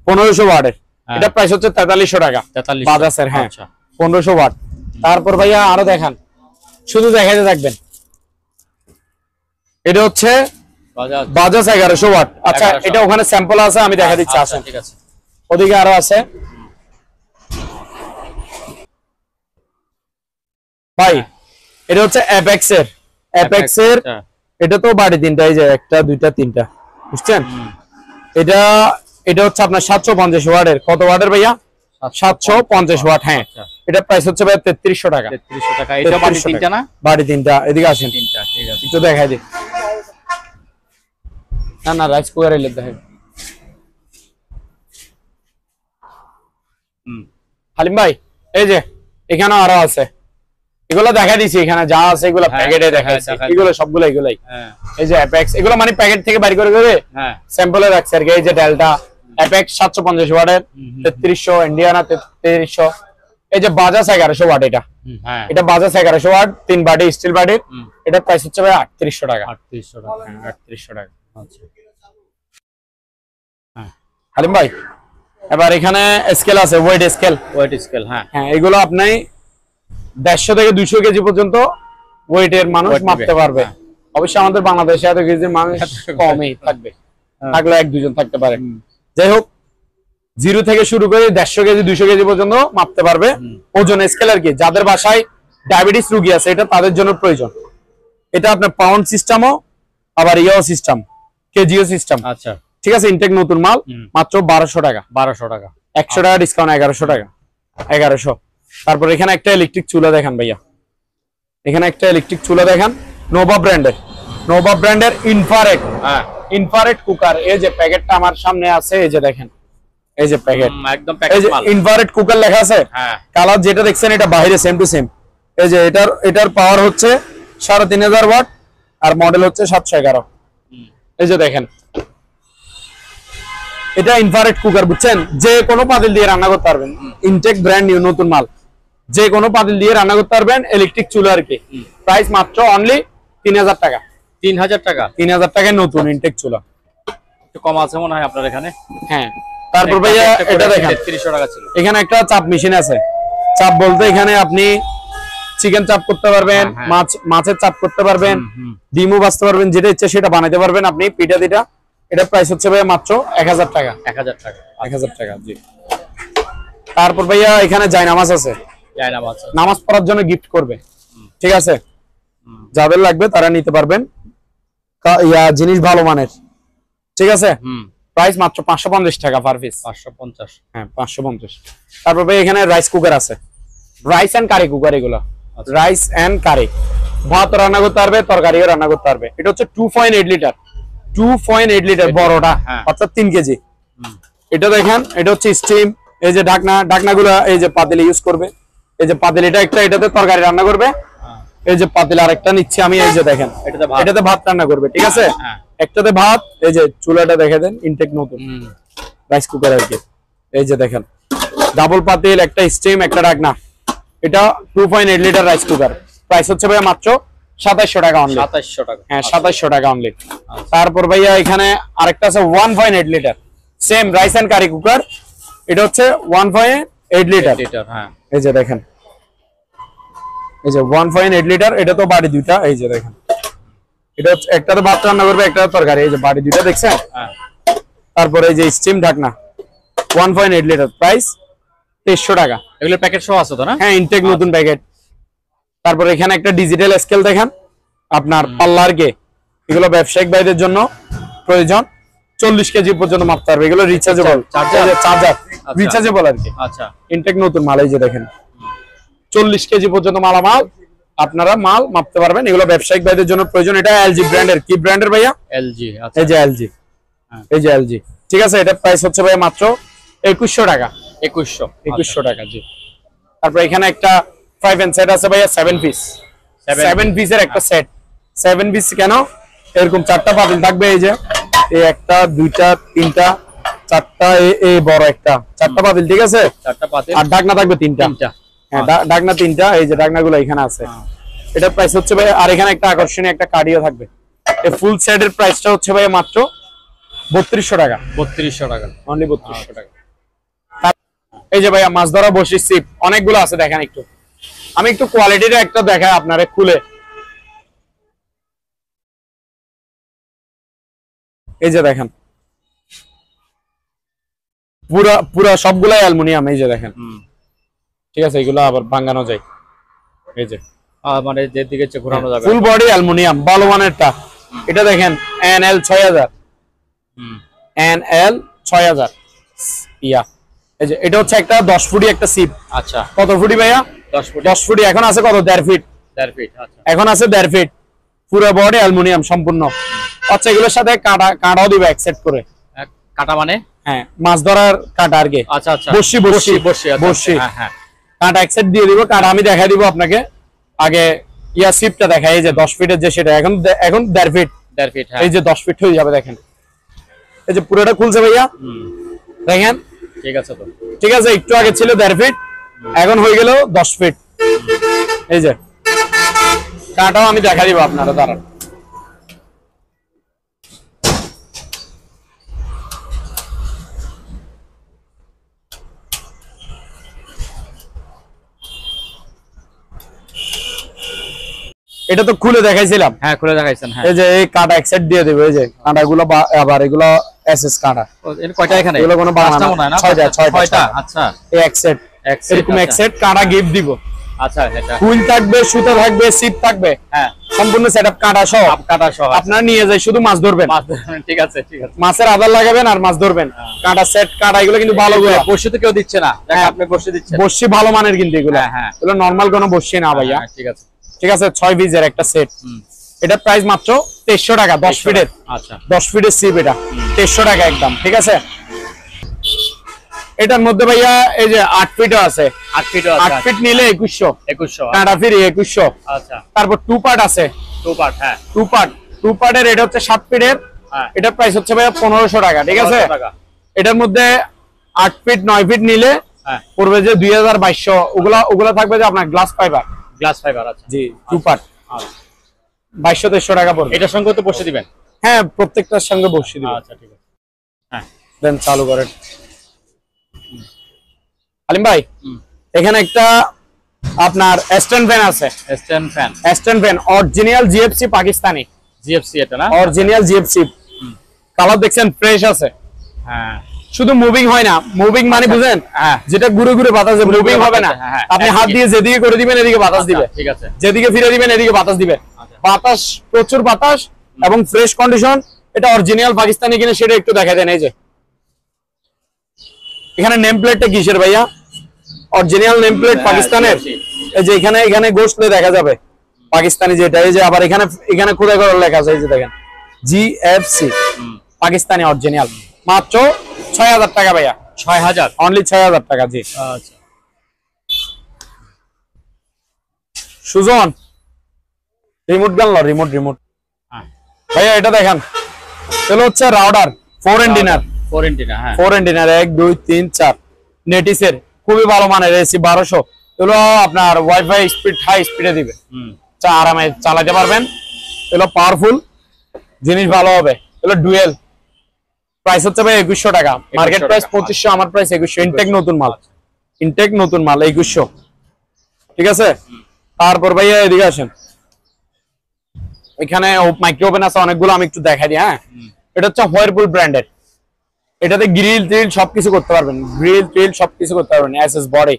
1500 ওয়াটের, এটা প্রাইস হচ্ছে 4300 টাকা বাজাজের। হ্যাঁ, 1500 ওয়াট। তারপর ভাইয়া আরো দেখান, শুধু দেখাইতে থাকবেন। এটা হচ্ছে বাজাজ 1100 ওয়াট। আচ্ছা, এটা ওখানে স্যাম্পল আছে, আমি দেখা দিচ্ছি, আসেন। ঠিক আছে, ওদিকে আরো আছে ভাই। এটা হচ্ছে অ্যাপেক্স এর, এটা তো বাড়ি তিনটা, এই যে একটা দুইটা তিনটা, বুঝছেন? এটা হচ্ছে আপনার 750 ওয়াটের। কত ওয়াটের ভাইয়া? 750 ওয়াট। হ্যাঁ, এটা প্রাইস হচ্ছে ভাই 3300 টাকা। 3300 টাকা। এটা বাড়ি তিনটা না? বাড়ি তিনটা। এদিকে আসেন, তিনটা, ঠিক আছে, একটু দেখাই দিই। না রাইস কুকার এলে দেখেন। হালিম ভাই, এই যে এখানে আরো আছে, এগুলো দেখা দিছি। এখানে যা আছে এগুলো প্যাকেটে দেখা যাচ্ছে, এগুলো সবগুলো এগুলাই। এই যে অ্যাপেক্স, এগুলো মানে প্যাকেট থেকে বাইরে করে স্যাম্পলে রাখছে আর কি। এই যে ডেল্টা অ্যাপেক্স 750 ওয়াটের, 3300, ইন্ডিয়ানা 3300। এই যে বাজাজ 1100 ওয়াট, এটা বাজাজ 1100 ওয়াট, 3 বাটি স্টিল বাটির। এটা প্রাইস হচ্ছে ভাই 3800 টাকা। 3800 টাকা। 3800 টাকা। আচ্ছা, হালিম ভাই এবার এখানে স্কেল আছে, ওয়েট স্কেল। হ্যাঁ, এগুলো আপনি 150 থেকে 200 কেজি পর্যন্ত ওয়েটের মানুষ মাপতে পারবে। অবশ্যই আমাদের বাংলাদেশে এত কেজির মানুষ কমই থাকবে, থাকলে 1-2 জন থাকতে পারে। যাই হোক, 0 থেকে শুরু করে 150 কেজি 200 কেজি পর্যন্ত মাপতে পারবে। ওজন স্কেল আর কি, যাদের বাসায় ডায়াবেটিস রোগী আছে এটা তাদের জন্য প্রয়োজন। এটা আপনার পাউন্ড সিস্টেমও, আবার ইও সিস্টেম, কেজিও সিস্টেম। আচ্ছা, ঠিক আছে। ইনটেক নতুন মাল, মাত্র 1200 টাকা। 100 টাকা ডিসকাউন্ট, 1100 টাকা। 1100। তারপর এখানে একটা ইলেকট্রিক চুলা দেখেন ভাইয়া, এখানে একটা ইলেকট্রিক চুলা দেখেন, নোভা ব্র্যান্ডের ইনফ্রারেড কুকার। এই যে প্যাকেটটা আমার সামনে আছে, এই যে দেখেন, এই যে প্যাকেট, একদম প্যাকেট মাল। ইনফ্রারেড কুকার লেখা আছে। কালার যেটা দেখছেন এটা বাইরে সেম টু সেম। এই যে এটার পাওয়ার হচ্ছে 3500 ওয়াট, আর মডেল হচ্ছে 711। এই যে দেখেন, এটা ইনফ্রারেড কুকার, বুঝছেন? যে কোনো পাতিল দিয়ে রান্না করতে পারবেন। ইনটেক ব্র্যান্ড নিউ নতুন মাল, যে কোনো পাতিল দিয়ে রান্না করতে পারবেন। ইলেকট্রিক চুলা আর কি। প্রাইস মাত্র অনলি 3000 টাকা। 3000 টাকা। 3000 টাকায় নতুন ইনটেক চুলা। একটু কম আছে মনে হয় আপনার এখানে। হ্যাঁ, তারপর ভাইয়া এটা দেখেন, 3300 টাকা ছিল। এখানে একটা চাপ মেশিন আছে। চাপ বলতে এখানে আপনি চিকেন চাপ করতে পারবেন, মাছের চাপ করতে পারবেন, ডিমও ভাজতে পারবেন, যেটা ইচ্ছে সেটা বানাইতে পারবেন আপনি, পিঠা দিটা। এটা প্রাইস হচ্ছে ভাইয়া মাত্র 1000 টাকা। 1000 টাকা, জি। তারপর ভাইয়া এখানে জায়নামাজ আছে, নামাজ পড়ার জন্য গিফট করবে, ঠিক আছে? যাদের লাগবে তারা নিতে পারবেন, জিনিস ভালো মানের, ঠিক আছে? প্রাইস মাত্র 550 টাকা পার পিস। 550। হ্যাঁ, 550। তারপর ভাই এখানে রাইস কুকার আছে, রাইস এন্ড কারি কুকার। এগুলো রাইস এন্ড কারি, ভাত রান্না করতে পারবে, তরকারিও রান্না করতে পারবে। এটা হচ্ছে 2.8 লিটার, 2.8 লিটার বড়টা, অর্থাৎ 3 কেজি। এটা দেখেন, এটা হচ্ছে স্টিম। এই যে ঢাকনাগুলো এই যে পাতিলে ইউজ করবে। এই যে পাতিল এটা একটা, এটাতে তরকারি রান্না করবে। এই যে পাতিল আরেকটা নিচ্ছে আমি, এই যে দেখেন, এটাতে ভাত রান্না করবে, ঠিক আছে? একটাতে ভাত। এই যে চুলাটা দেখে দেন, ইনটেক নতুন রাইস কুকার আর কি। এই যে দেখেন, ডাবল পাতিল, একটা স্টিম, একটা ঢাকনা। এটা 2.8 লিটার রাইস কুকার। প্রাইস হচ্ছে ভাইয়া মাত্র 2700 টাকা অনলি। 2700 টাকা। হ্যাঁ, 2700 টাকা অনলি। তারপর ভাইয়া এখানে আরেকটা আছে 1.8 litre, same rice and curry cooker. এটা হচ্ছে 1.8 লিটার। হ্যাঁ, এই যে দেখেন, এই যে 1.8 লিটার, এটা তো বাড়ি দুইটা, এই যে দেখেন এটা হচ্ছে একটাতে ভাত রান্না করবে, একটা তরকারি, এই যে বাড়ি দুইটা দেখছেন। তারপরে এই যে স্টিম ঢাকনা 1.8 লিটার, প্রাইস 2300 টাকা। এগুলো প্যাকেট সহ আছে তো না? হ্যাঁ, ইনটেক নতুন প্যাকেট। তারপরে এখানে একটা ডিজিটাল স্কেল দেখেন আপনার পাল্লার গে, এগুলো ব্যবসায়িক ভাইদের জন্য প্রয়োজন, 40 কেজি পর্যন্ত মাপতে পারবে। এগুলো রিচার্জেবল চার্জার, রিচার্জেবল আর কি। আচ্ছা, ইনটেক নতুন মাল, এই যে দেখেন 40 কেজি পর্যন্ত মালামাল আপনারা মাল মাপতে পারবেন। এগুলো ব্যবসায়িক ভাইদের জন্য প্রয়োজন। এটা এলজি ব্র্যান্ডের। কি ব্র্যান্ডের ভাইয়া? এলজি। আচ্ছা, এই যে এলজি, এই যে এলজি। ঠিক আছে, এটা প্রাইস হচ্ছে ভাইয়া মাত্র 2100 টাকা। 2100 টাকা, জি। তারপর এখানে একটা 5 এন্ড সেট আছে ভাইয়া, 7 পিস, 7 পিসের একটা সেট। 7 পিস কেন? এরকম 4টা পাতিল থাকবে, এই যে এই একটা, দুইটা, তিনটা, 4টা, এই বড় একটা, 4টা পাতিল। ঠিক আছে, 4টা পাতিল, আর ঢাকনা থাকবে 3টা। হ্যাঁ, ঢাকনা 3টা, এই যে ঢাকনাগুলো এখানে আছে। এটা প্রাইস হচ্ছে ভাই, আর এখানে একটা আকর্ষণীয় একটা কার্ডিও থাকবে। এই ফুল সেটের প্রাইসটা হচ্ছে ভাই মাত্র 3200 টাকা। 3200 টাকা, অনলি 3200 টাকা। এই যে ভাইয়া মাছ ধরা বসি সিপ অনেকগুলো আছে, দেখেন একটু, আমি একটু কোয়ালিটির একটা দেখাই আপনারে খুলে। এই যে দেখেন পুরা পুরা সবগুলাই অ্যালুমিনিয়াম, এই যে দেখেন। ঠিক আছে, এগুলো আবার ভাঙানো যায়, এই যে মানে যেদিকে ঘোরানো যাবে। ফুল বডি অ্যালুমিনিয়াম, ভালো মানেরটা। এটা দেখেন NL 6000, NL 6000 ইয়া। এই যে এটা হচ্ছে একটা 10 ফুটি একটা সিপ। আচ্ছা, কত ফুটি ভাইয়া? 10 ফুট। 10 ফুটি। এখন আছে কত? 1.5 ফিট। 1.5 ফিট, আচ্ছা। এখন আছে 1.5 ফিট, পুরো বডি অ্যালুমিনিয়াম সম্পূর্ণ। আচ্ছা, এগুলোর সাথে কাঁটাও দিবে এক সেট করে। কাঁটা মানে? হ্যাঁ, মাছ ধরার কাঁটা আর কি। আচ্ছা আচ্ছা, বর্ষি, হ্যাঁ হ্যাঁ, কাঁটা এক সেট দিয়ে দিব। কাঁটা আমি দেখাই দিব আপনাকে, আগে ইয়া সিপটা দেখাই। এই যে 10 ফিটের যে সেটা, এখন 1.5 ফিট। 1.5 ফিট, হ্যাঁ। এই যে 10 ফিট হয়ে যাবে, দেখেন এই যে পুরোটা খুলছে ভাইয়া, দেখেন। ঠিক আছে তো, ঠিক আছে, একটু আগে ছিল 1.5 ফিট, এখন হয়ে গেল 10 ফিট। এই যে কাঁটাও আমি দেখা দিব আপনারা, দাঁড়ান। এটা তো খুলে দেখাইছিলাম। হ্যাঁ, খুলে দেখাইছেন। হ্যাঁ, এই যে এই কাঁটা এক সেট দিয়ে দেবে। এই যে কাঁটাগুলো, আবার এগুলো এসএস কাঁটা। এর কয়টা এখানে? এগুলো কোনো বানানো না, 6টা। আচ্ছা, এই এক সেট, এরকম এক সেট কাঁটা গিফট দিব। আচ্ছা, এটা ফুল থাকবে, সুতো থাকবে, সিপ থাকবে, হ্যাঁ, সম্পূর্ণ সেটআপ কাঁটা সহ। আপনারা নিয়ে যাই, শুধু মাছ ধরবেন। ঠিক আছে, ঠিক আছে। মাছের আধার লাগাবেন আর মাছ ধরবেন। কাঁটা সেট, কাঁটা এগুলো কিন্তু ভালো করে। বর্ষি তো কেউ দিচ্ছে না, আপনি বর্ষি দিচ্ছেন। বর্ষি ভালো মানের কিন্তু এগুলো। হ্যাঁ, এগুলো নরমাল কোনো বর্ষি না ভাইয়া। ঠিক আছে, ঠিক আছে। 6 পিসের একটা সেট। এটা প্রাইস মাত্র 2300 টাকা। 10 ফিটের। আচ্ছা, 10 ফিটের সিপ, এটা 2300 টাকা একদম। ঠিক আছে, এটার মধ্যে ভাইয়া এই যে 8 ফিটও আছে। 8 ফিটও আছে। 8 ফিট নিলে 2100। কাঁটা ফিরে 2100। আচ্ছা, তারপর 2 পার্ট আছে। 2 পার্ট, হ্যাঁ। 2 পার্টের এটা হচ্ছে 7 ফিটের। এটার প্রাইস হচ্ছে ভাইয়া 1500 টাকা। ঠিক আছে, এটার মধ্যে 8 ফিট 9 ফিট নিলে পড়বে যে 2200। ওগুলা থাকবে যে আপনার গ্লাস ফাইবার। আচ্ছা, জি, 2 পার্ট 2200-2300 টাকা পড়বে। এটার সঙ্গে তো বসে দিবেন? হ্যাঁ, প্রত্যেকটার সঙ্গে বসিয়ে দিবেন। আচ্ছা, ঠিক আছে। হ্যাঁ, দেন চালু করেন আলিম ভাই। এখানে একটা আপনার স্ট্যান্ড ফ্যান আছে। Stand fan original GFC Pakistani. GFC এটা না? Original GFC. কালার দেখছেন ফ্রেশ আছে। হ্যাঁ, শুধু মুভিং হয় না, মুভিং মানে বুঝেন, যেটা ঘুরে ঘুরে বাতাস দেবে, মুভিং হবে না। আপনি হাত দিয়ে যেদিকে করে দিবেন এদিকে বাতাস দিবে। ঠিক আছে, যেদিকে ফিরে দিবেন এদিকে বাতাস দিবে। বাতাস, প্রচুর বাতাস এবং ফ্রেশ কন্ডিশন। এটা অরিজিনাল পাকিস্তানি কিনে সেটা একটু দেখা দেন। এই যে এখানে নেম প্লেটটা কিসের ভাইয়া? অরিজিনাল নেম প্লেট পাকিস্তানের। এই যে এখানে গোশলে দেখা যাবে পাকিস্তানি যেটা। এই যে আবার এখানে খোদাই করে লেখা আছে, এই যে দেখেন জিএফসি পাকিস্তানি অরিজিনাল। মাত্র 6000 টাকা ভাইয়া। 6000? অনলি 6000 টাকা। জি। আচ্ছা, সুজন রিমোট গেল, রিমোট ভাইয়া। এটা দেখেন, এগুলো হচ্ছে রাউডার 4 এন্টিনার। 4 এন্টিনা, হ্যাঁ। 4 এন্টিনার 1 2 3 4 নেটিসের, খুবই ভালো মানের। এসি 1200। এগুলো আপনার ওয়াইফাই স্পিড, হাই স্পিডে দিবে। আরামে চালাতে পারবেন। এগুলো পাওয়ারফুল জিনিস, ভালো হবে। এগুলো ডুয়েল। প্রাইস হচ্ছে ভাই 2100 টাকা। মার্কেট প্রাইস 2500, আমার প্রাইস 2100। ইনটেক নতুন মাল, 2100। ঠিক আছে। তারপর ভাইয়া এদিকে আসেন, এখানে মাইক্রো ওভেন আছে অনেকগুলো, আমি একটু দেখাই দিই। হ্যাঁ, এটা হচ্ছে হোয়ারপুল ব্র্যান্ডের, এটাতে গ্রিল ট্রিল সবকিছু করতে পারবেন, গ্রিল ট্রিল সবকিছু করতে পারবেন, এসএস বডি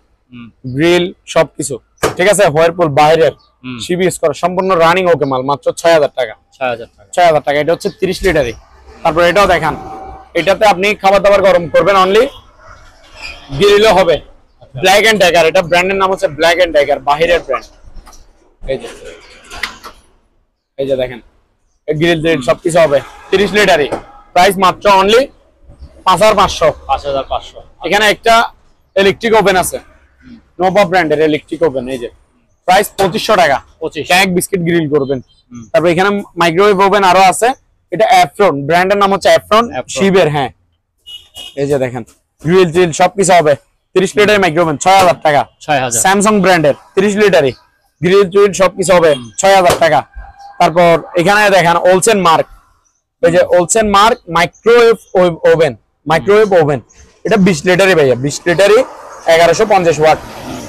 গ্রিল সবকিছু, ঠিক আছে। হোয়ারপুল বাইরের সিবিএস করা সম্পূর্ণ রানিং ওকে মাল, মাত্র 6000 টাকা। 6000 টাকা। এটা হচ্ছে 30 লিটারই। তারপর এটাও দেখান, এটাতে আপনি খাবার দাবার গরম করবেন, অনলি গ্রিলও হবে। ব্ল্যাক এন্ড টাইগার, এটা ব্র্যান্ডের নাম হচ্ছে ব্ল্যাক এন্ড টাইগার, বাহিরের ব্র্যান্ড। এই যে দেখেন, গ্রিল ট্রিল সবকিছু হবে, 30 লিটারই। প্রাইস মাত্র অনলি 5500। এখানে একটা ইলেকট্রিক ওভেন আছে, নোভা ব্র্যান্ডের ইলেকট্রিক ওভেন, এই যে প্রাইস 2500 টাকা। কেক বিস্কিট গ্রিল করবেন। তারপর এখানে মাইক্রোওয়েভ ওভেন আরো আছে, এটা অ্যাফ্রন ব্র্যান্ডের নাম হচ্ছে অ্যাফ্রন শিবের। হ্যাঁ, এই যে দেখেন গ্রিল ট্রিল সবকিছু হবে। 30 লিটারের মাইক্রো ওভেন 6000 টাকা। স্যামসাং ব্র্যান্ডের 30 লিটারই, গ্রিল ট্রিল সবকিছু হবে 6000 টাকা। তারপর এখানে দেখেন ওলসেন মার্ক, এই যে ওলসেন মার্ক মাইক্রোওয়েভ ওভেন, এটা 20 লিটারই ভাইয়া, 20 লিটারই 1150 ওয়াট।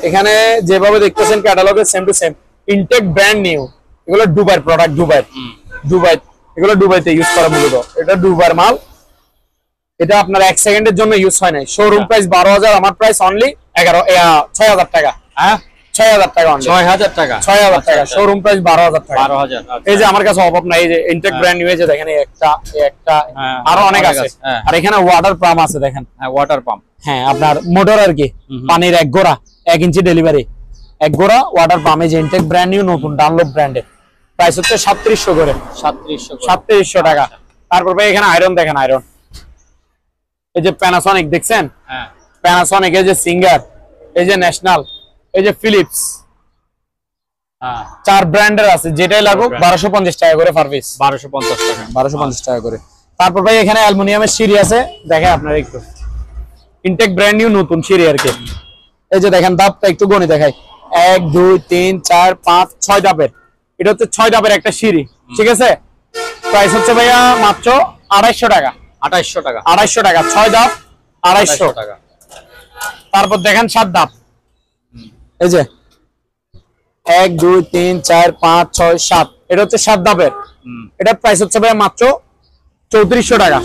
এখানে যেভাবে দেখতেছেন ক্যাটালগে same to same, intact brand new, এগুলো দুবাইর প্রোডাক্ট, দুবাই এগুলো দুবাইতে ইউজ করা মূলত, এটা দুবাইর মাল। এটা আপনার 1 সেকেন্ডের জন্য ইউজ হয় নাই। শোরুম প্রাইস 12000, আমার প্রাইস অনলি 6000 টাকা। হ্যাঁ, 6000 টাকা অনলি, 6000 টাকা। শোরুম প্রাইস 12000 টাকা। এই যে আমার কাছে অভাব নাই, এই যে ইনটেক ব্র্যান্ড নিউ, এই যে দেখেন একটা আরো অনেক আছে। আর এখানে ওয়াটার পাম্প আছে, দেখেন ওয়াটার পাম্প। হ্যাঁ, আপনার মোটর আর কি, পানির 1 গোড়া 1 ইঞ্চি ডেলিভারি, 1 গোড়া ওয়াটার পাম্প। এই যে ইনটেক ব্র্যান্ড নিউ, নতুন ডানলপ ব্র্যান্ডের, প্রাইস হচ্ছে 3700 করে, 3700 টাকা। তারপর ভাই এখানে আয়রন দেখেন, আয়রন এই যে প্যানাসনিক দেখছেন, প্যানাসনিক, এই যে সিঙ্গার, এই যে ন্যাশনাল, এই যে ফিলিপস, 4 ব্র্যান্ডের আছে, যেটাই লাগুক 1250 টাকা করে পার পিস, 1250 টাকা করে। তারপর ভাই এখানে অ্যালুমিনিয়ামের সিঁড়ি আছে, দেখেন আপনারা একটু, ইনটেক ব্র্যান্ড নিউ নতুন সিঁড়ি আর কি। এই যে দেখেন ধাপটা একটু গণি দেখাই, 1 2 3 4 5 6 ধাপের, এটা হচ্ছে 6 ধাপের একটা সিঁড়ি, ঠিক আছে। প্রাইস হচ্ছে ভাইয়া মাত্র 2800 টাকা। 2800 টাকা, 6 ধাপ 2800 টাকা। তারপর দেখেন 7 ধাপ, এই যে 1 2 3 4 5 6 7, এটা হচ্ছে 7 ধাপের, এটা প্রাইস হচ্ছে ভাইয়া মাত্র 3400 টাকা।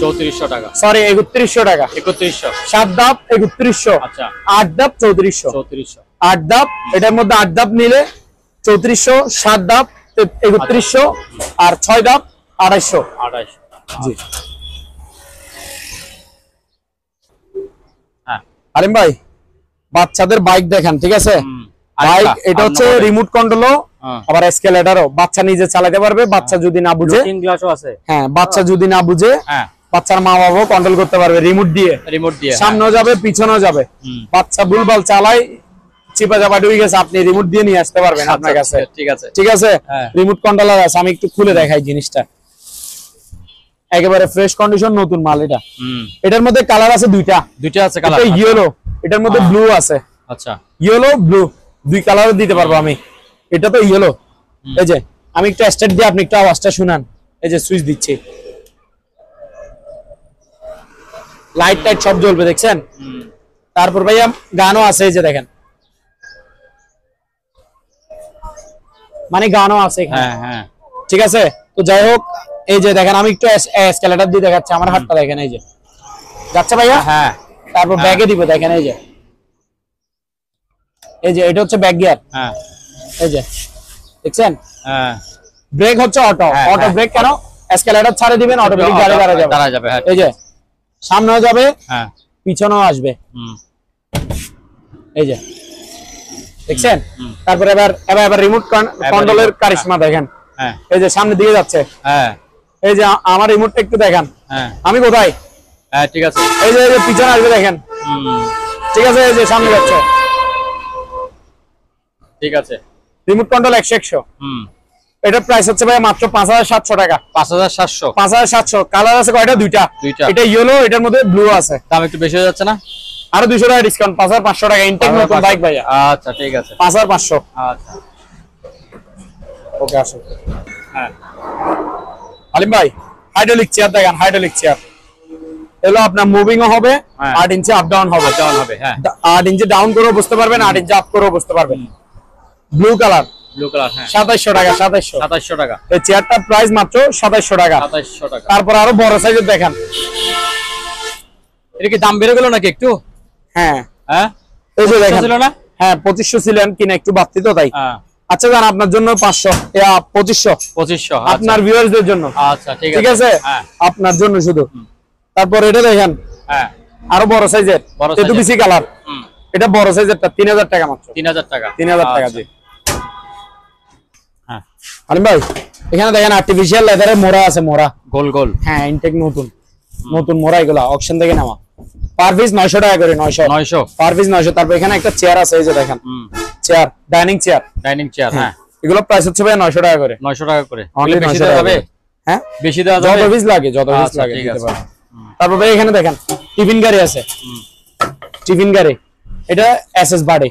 সরি 3100 টাকা। 7 ধাপ 3100, 8 ধাপ 3400, 8 ধাপ, এটার মধ্যে 8 ধাপ নিলে 3400, 7 ধাপ 3100, আর 6 ধাপ 2800। জি আলিম ভাই, বাচ্চাদের বাইক দেখেন, ঠিক আছে, বাইক এটা হচ্ছে রিমোট কন্ট্রোলও, আবার এসকেলেটরও, বাচ্চা নিজে চালাতে পারবে, বাচ্চা যদি না বুঝে, হ্যাঁ বাচ্চা যদি না বুঝে, বাচ্চার মা বাবাও কন্ট্রোল করতে পারবে রিমোট দিয়ে, সামনেও যাবে পিছনেও যাবে। বাচ্চা ভুলভাল চালায়, চিপা চাপা ঢুকে গেছে, আপনি রিমোট দিয়ে নিয়ে আসতে পারবেন আপনার কাছে, ঠিক আছে। রিমোট কন্ট্রোলার আছে, আমি একটু খুলে দেখাই জিনিসটা, একেবারে ফ্রেশ কন্ডিশন, নতুন মাল এটা। এটার মধ্যে কালার আছে দুইটা আছে, কালার ইয়েলো, এটার মধ্যে ব্লু আছে। আচ্ছা, ইয়েলো ব্লু 2 কালার দিতে পারবো আমি। এটা তো ইয়েলো, এই যে আমি একটু স্টার্ট দিয়ে আপনি একটু আওয়াজটা শুনান, এই যে সুইচ দিচ্ছি, লাইট টাইট সব জ্বলবে, দেখছেন। তারপর ভাইয়া গানও আছে, এই যে দেখেন, মানে গানও আছে এখানে, ঠিক আছে। তো যাই হোক, এই যে দেখেন আমি একটু এসকেলেটর দিয়ে দেখাচ্ছি, আমার হাতটা দেখেন, এই যে যাচ্ছে ভাইয়া। হ্যাঁ, তারপর ব্যাগে দিব, দেখেন এই যে, এটা হচ্ছে ব্যাক গিয়ার, এই যে দেখছেন। ব্রেক হচ্ছে অটো ব্রেক, কেন এসকেলেটর ছাড়ে দিবেন, অটোমেটিক গাড়ি দাঁড়া যাবে। এই যে সামনেও যাবে, পিছনেও আসবে, এই যে দেখছেন। তারপরে এবার রিমোট কন্ট্রোলের কারিশমা দেখেন, এই যে সামনের দিকে যাচ্ছে, এই যে আমার রিমোটটা একটু দেখেন, আমি কোথায়, ঠিক আছে, এই যে পিছনে আসবে দেখেন, ঠিক আছে, এই যে সামনে যাচ্ছে, ঠিক আছে। Remote control 100। এটা প্রাইস হচ্ছে ভাই মাত্র 5700 টাকা। 5700 কালার আছে কয়টা? দুইটা। এটা ইয়েলো, এটার মধ্যে ব্লু আছে। দাম একটু বেশি হয়ে যাচ্ছে না? আরো 200 টাকা ডিসকাউন্ট, 5500 টাকা। ইনটেক নতুন বাইক ভাইয়া। আচ্ছা ঠিক আছে, 5500। আচ্ছা ওকে, আসো। হ্যাঁ আলিম ভাই, হাইড্রোলিক চেয়ার দেখেন, হাইড্রোলিক চেয়ার এলো আপনার মুভিংও হবে, 8 ইঞ্চি আপ ডাউন হবে। হ্যাঁ 8 ইঞ্চি ডাউন করেও বসতে পারবেন, 8 ইঞ্চি আপ করেও বসতে পারবেন। ব্লু কালার ব্লু কালার হ্যাঁ 2700 টাকা 2700 টাকা এই চেয়ারটার প্রাইস মাত্র 2700 টাকা 2700 টাকা তারপর আরো বড় সাইজের দেখেন এর কি দাম বেড়ে গেল নাকি একটু হ্যাঁ হ্যাঁ এই যে দেখেন ছিল না হ্যাঁ 2500 ছিলেন কিনা একটু বাড়তি তো তাই হ্যাঁ আচ্ছা জান আপনার জন্য 500 2500 আপনার ভিউয়ারদের জন্য আচ্ছা ঠিক আছে হ্যাঁ আপনার জন্য শুধু তারপর এটা দেখেন হ্যাঁ আরো বড় সাইজের তেতুবিসি কালার এটা বড় সাইজেরটা 3000 টাকা মাত্র 3000 টাকা 3000 টাকা জি হ্যাঁ আলিম ভাই এখানে দেখেন আর্টিফিশিয়াল লেদারে মোড়া আছে মোড়া গোল গোল হ্যাঁ ইনটেক নতুন মোড়া এগুলা অকশন থেকে নেওয়া পার পিস 900 টাকা করে 900 পার পিস 900 তারপর এখানে একটা চেয়ার আছে এই যে দেখেন চেয়ার ডাইনিং চেয়ার হ্যাঁ এগুলো প্রাইস হচ্ছে ভাই 900 টাকা করে 900 টাকা করে অনলি বেশি দেওয়া যাবে হ্যাঁ বেশি দেওয়া যাবে যত পিস লাগে ঠিক আছে তারপর ভাই এখানে দেখেন টিফিন গাড়ি আছে টিফিন গাড়ি এটা এসএস বাড়ি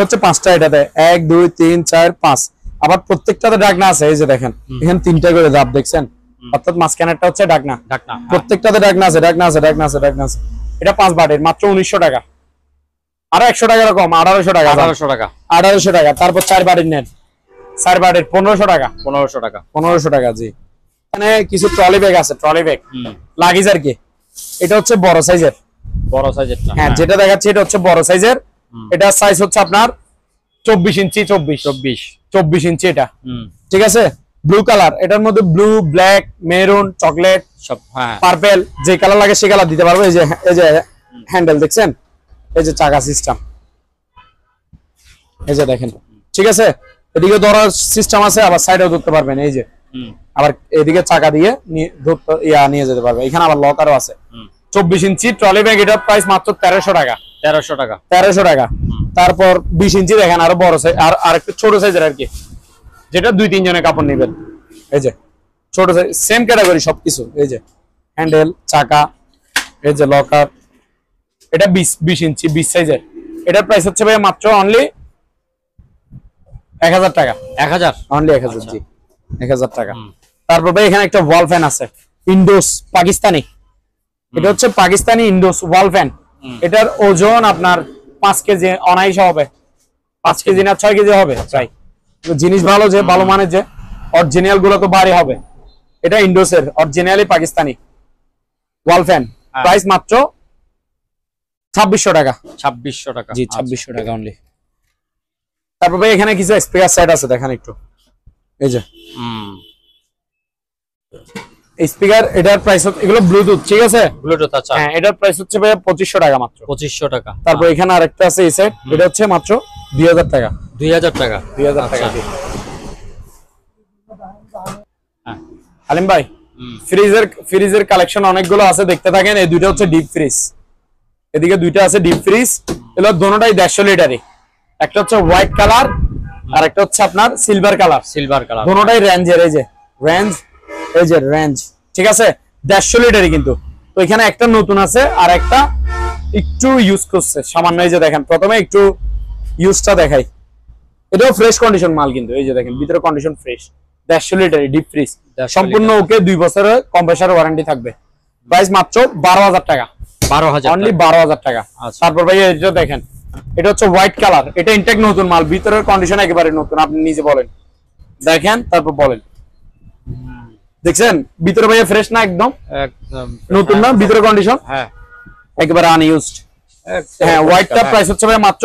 হচ্ছে 5টা এটাতে 1 2 3 4 5 আবার প্রত্যেকটাতে ডাকনা আছে এই যে দেখেন এখানে 3টা করে ধাপ দেখছেন অর্থাৎ মাঝখানেরটা হচ্ছে ডাকনা প্রত্যেকটাতে ডাকনা আছে এটা 5 বাড়ির মাত্র 1900 টাকা আর 100 টাকা কম 1800 টাকা তারপর 4 বাড়ির নেন 4 বাড়ির 1500 টাকা জি এখানে কিছু ট্রলি ব্যাগ আছে লাগেজ আর কি এটা হচ্ছে বড় সাইজের হ্যাঁ যেটা দেখাচ্ছি এটা হচ্ছে বড় সাইজের এটা সাইজ হচ্ছে আপনার 24 ইঞ্চি 24 ইঞ্চি এটা ঠিক আছে ব্লু কালার এটার মধ্যে ব্লু ব্ল্যাক মেরুন চকলেট সব হ্যাঁ পার্পল যে কালার লাগে সেই কালার দিতে পারবো এই যে হ্যান্ডেল দেখছেন এই যে চাকা সিস্টেম এই যে দেখেন ঠিক আছে এদিকে ধরার সিস্টেম আছে আবার সাইডেও ধরতে পারবেন এই যে আবার এদিকে চাকা দিয়ে নিয়ে যেতে পারবে এখানে আবার লকারও আছে 24 ইঞ্চি ট্রলি ব্যাগ এটার প্রাইস মাত্র 1300 টাকা তারপর 20 ইঞ্চি দেখেন আরো বড় সাইজ আর একটু ছোট সাইজের আর কি যেটা 2-3 জনের কাপড় নেবেন এই যে ছোট সাইজ সেম ক্যাটাগরি সবকিছু এই যে হ্যান্ডেল চাকা এই যে লকার এটা 20 ইঞ্চি 20 সাইজের এটার প্রাইস হচ্ছে ভাই মাত্র অনলি 1000 টাকা 1000 অনলি 1000 জি 1000 টাকা তারপর ভাই এখানে একটা ওয়াল ফ্যান আছে ইন্ডোস পাকিস্তানি এটা হচ্ছে পাকিস্তানি ইন্ডোস ওয়াল ফ্যান এটার ওজন আপনার 5 কেজি অনায়াসে হবে 5 কেজি না 6 কেজি হবে প্রায় জিনিস ভালো যে ভালো মানের যে অরিজিনাল গুলো তো ভারী হবে এটা ইন্ডোসের originally Pakistani wall fan price মাত্র 2600 টাকা জি 2600 টাকা অনলি তারপর ভাই এখানে কিছু স্পিকার সেট আছে দেখেন একটু এই যে স্পিকার এটার প্রাইস হচ্ছে এগুলো ব্লুটুথ ঠিক আছে ব্লুটুথ আচ্ছা হ্যাঁ এটার প্রাইস হচ্ছে ভাই 2500 টাকা মাত্র 2500 টাকা তারপর এখানে আরেকটা আছে এই সেট এটা হচ্ছে মাত্র 2000 টাকা 2000 টাকা হ্যাঁ আলিম ভাই ফ্রিজের কালেকশন অনেকগুলো আছে দেখতে থাকেন এই দুইটা হচ্ছে ডিপ ফ্রিজ এদিকে দুইটা আছে ডিপ ফ্রিজ এগুলো দুটোটাই 150 লিটারই একটা হচ্ছে হোয়াইট কালার আর একটা হচ্ছে আপনার সিলভার কালার দুটোটাই রেঞ্জের এই যে রেঞ্জ ঠিক আছে 150 লিটারই কিন্তু তো এখানে একটা নতুন আছে আর একটা একটু ইউজ করছে সামান্য এই যে দেখেন প্রথমে একটু ইউজটা দেখাই এটাও ফ্রেশ কন্ডিশন মাল কিন্তু এই যে দেখেন ভিতরে কন্ডিশন ফ্রেশ 150 লিটারই ডিপ ফ্রিজ সম্পূর্ণ ওকে 2 বছরের কম্প্রেসার ওয়ারেন্টি থাকবে প্রাইস মাত্র 12000 টাকা অনলি 12000 টাকা তারপর ভাই এটা দেখেন এটা হচ্ছে হোয়াইট কালার এটা ইনটেক নতুন মাল ভিতরের কন্ডিশন একেবারে নতুন আপনি নিজে বলেন দেখেন তারপর বলেন দেখছেন ভিতরে ভাই ফ্রেশ না একদম নতুন না ভিতরে কন্ডিশন হ্যাঁ একেবারে আনইউজড হ্যাঁ হোয়াইটটা প্রাইস হচ্ছে ভাই মাত্র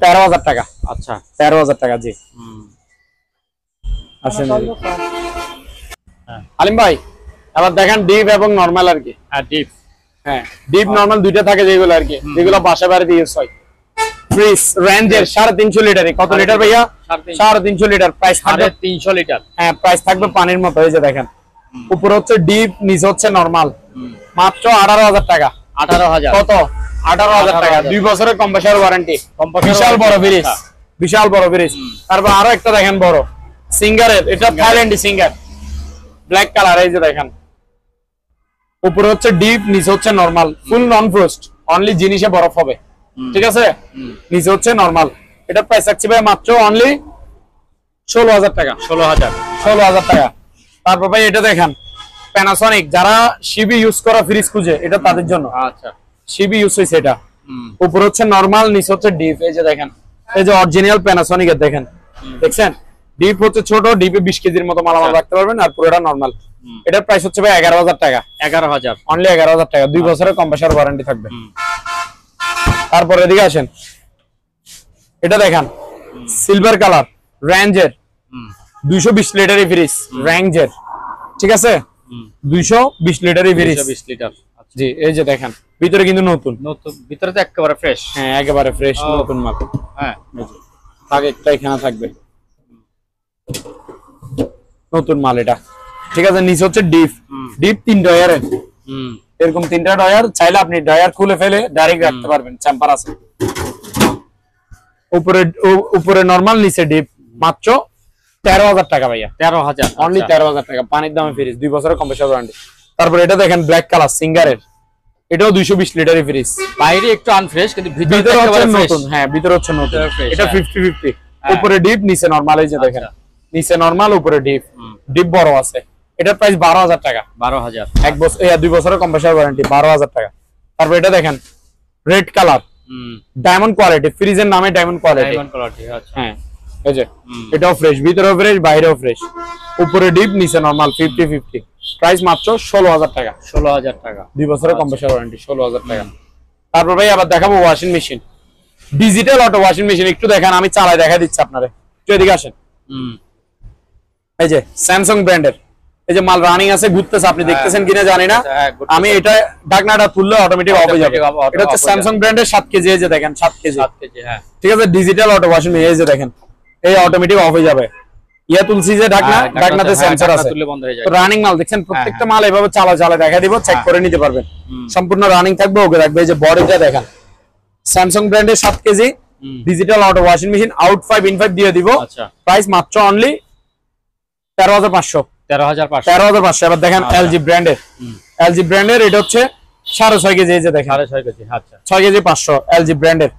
13000 টাকা আচ্ছা 13000 টাকা জি আসেন আলিম ভাই আবার দেখেন ডিপ এবং নরমাল আর কি ডিপ নরমাল দুইটা থাকে যেগুলো আর কি যেগুলো বাসা বাড়িতে ইউজ হয় ফ্রিজ রেঞ্জের 350 লিটারে কত লিটার ভাইয়া 350 লিটার প্রাইস 350 লিটার হ্যাঁ প্রাইস থাকবে পানির মতো এই যে দেখেন উপরে হচ্ছে ডিপ নিচে হচ্ছে নরমাল মাত্র 18000 টাকা 18000 কত 18000 টাকা 2 বছরের কম্প্রেসার ওয়ারেন্টি বিশাল বড় ফ্রিজ তারপর আরো একটা দেখেন বড় সিঙ্গারের এটা থাইল্যান্ডি সিঙ্গার ব্ল্যাক কালার এই যে দেখেন উপরে হচ্ছে ডিপ নিচে হচ্ছে নরমাল ফুল নন ফ্রোস্ট অনলি জিনিসে বরফ হবে ঠিক আছে নিচে হচ্ছে নরমাল এটা প্রাইস থাকছে ভাই মাত্র অনলি 16000 টাকা 16000 টাকা তারপর ভাই এটা দেখেন প্যানাসোনিক যারা সিবি ইউজ করা ফ্রিজ খুঁজে এটা তাদের জন্য আচ্ছা সিবি ইউজ হইছে এটা উপরে হচ্ছে নরমাল নিচে হচ্ছে ডিপ এই যে দেখেন এই যে অরিজিনাল প্যানাসোনিক এর দেখেন দেখছেন ডিপ হচ্ছে ছোট, ডিপে 20 কেজির মতো মালামাল রাখতে পারবেন, আর পুরোটা নরমাল। এটার প্রাইস হচ্ছে ভাই 11,000 টাকা। 11,000 অনলি 11,000 টাকা। 2 বছরের কম্প্রেসর ওয়ারেন্টি থাকবে। তারপর এদিকে আসেন, এটা দেখেন সিলভার কালার রেঞ্জের 220 লিটারের ফ্রিজ রেঞ্জের, ঠিক আছে 220 লিটারের ফ্রিজ 220 লিটার। জি এই যে দেখেন ভিতরে কিন্তু নতুন ভিতরে তো একেবারে ফ্রেশ। হ্যাঁ একেবারে ফ্রেশ নতুন মাল। হ্যাঁ আগে একটা এখানে থাকবে নতুন মাল এটা, ঠিক আছে। নিচে হচ্ছে ডিপ 3 ডয়ারের, এরকম 3টা ডয়ার, চাইলে আপনি ডয়ার খুলে ফেলে ডাইরেক্ট রাখতে পারবেন, চেম্বার আছে। উপরে নরমাল, নিচে ডিপ, মাত্র 13,000 টাকা ভাইয়া। 13,000 অনলি 13,000 টাকা, পানির দামে ফ্রিজ, 2 বছরের কম্প্রেসর ওয়ারেন্টি। তারপর এটা দেখেন ব্ল্যাক কালার সিঙ্গারের, এটাও 220 লিটারের ফ্রিজ। বাইরে একটু আনফ্রেশ কিন্তু ভিতরে হচ্ছে নতুন। হ্যাঁ ভিতরে হচ্ছে নতুন। এটা 50-50, উপরে ডিপ নিচে নরমাল। এই যে দেখেন নিচে নরমাল উপরে ডিপ, ডিপ বড় আছে। এটার প্রাইস 12,000 টাকা। 12,000 এক বছর 2 বছরের কম্প্রেসর ওয়ারেন্টি, 12,000 টাকা। তারপর এটা দেখেন রেড কালার ডায়মন্ড কোয়ালিটি, ফ্রিজের নামে ডায়মন্ড কোয়ালিটি। আচ্ছা হ্যাঁ এই যে এটাও ফ্রেশ, ভিতরেও ফ্রেশ বাইরেও ফ্রেশ, উপরে ডিপ নিচে নরমাল 50-50। প্রাইস মাত্র 16,000 টাকা। 16,000 টাকা, 2 বছরের কম্প্রেসর ওয়ারেন্টি, 16,000 টাকা। তারপর ভাই আবার দেখাবো washing machine, digital auto washing machine. একটু দেখেন, আমি চালাই দেখা দিচ্ছি আপনারে, একটু এদিকে আসেন। এই যে স্যামসাং ব্র্যান্ডের, এই যে মাল রানিং আছে, ঘুরতেছে, আপনি দেখতেছেন কিনা জানি না। আমি এটা ঢাকনাটা খুললে অটোমেটিক অফ হয়ে যাবে। এটা হচ্ছে স্যামসাং ব্র্যান্ডের 7 কেজি, এই যে দেখেন 7 কেজি। হ্যাঁ ঠিক আছে, ডিজিটাল অটো ওয়াশিং মেশিন, এই যে দেখেন এই অটোমেটিক অফ হয়ে যাবে। ইয়া তুলসি যে ঢাকনা, ঢাকনাতে সেন্সর আছে, তো রানিং মাল দেখছেন। প্রত্যেকটা মাল এভাবে চালা দেখা দিব, চেক করে নিতে পারবেন। সম্পূর্ণ রানিং থাকবে, ওকে রাখবে। এই যে বডিটা দেখেন, স্যামসাং ব্র্যান্ডের 7 KG digital auto washing machine, out 5 in 5 দিয়ে দিব। প্রাইস মাত্র অনলি 13,500। 13,500। এবার দেখেন এলজি ব্র্যান্ডের, এলজি ব্র্যান্ডের এটা হচ্ছে 6.5 কেজি। এই যে দেখেন 6.5 কেজি, আচ্ছা 6 কেজি 500 এলজি ব্র্যান্ডের।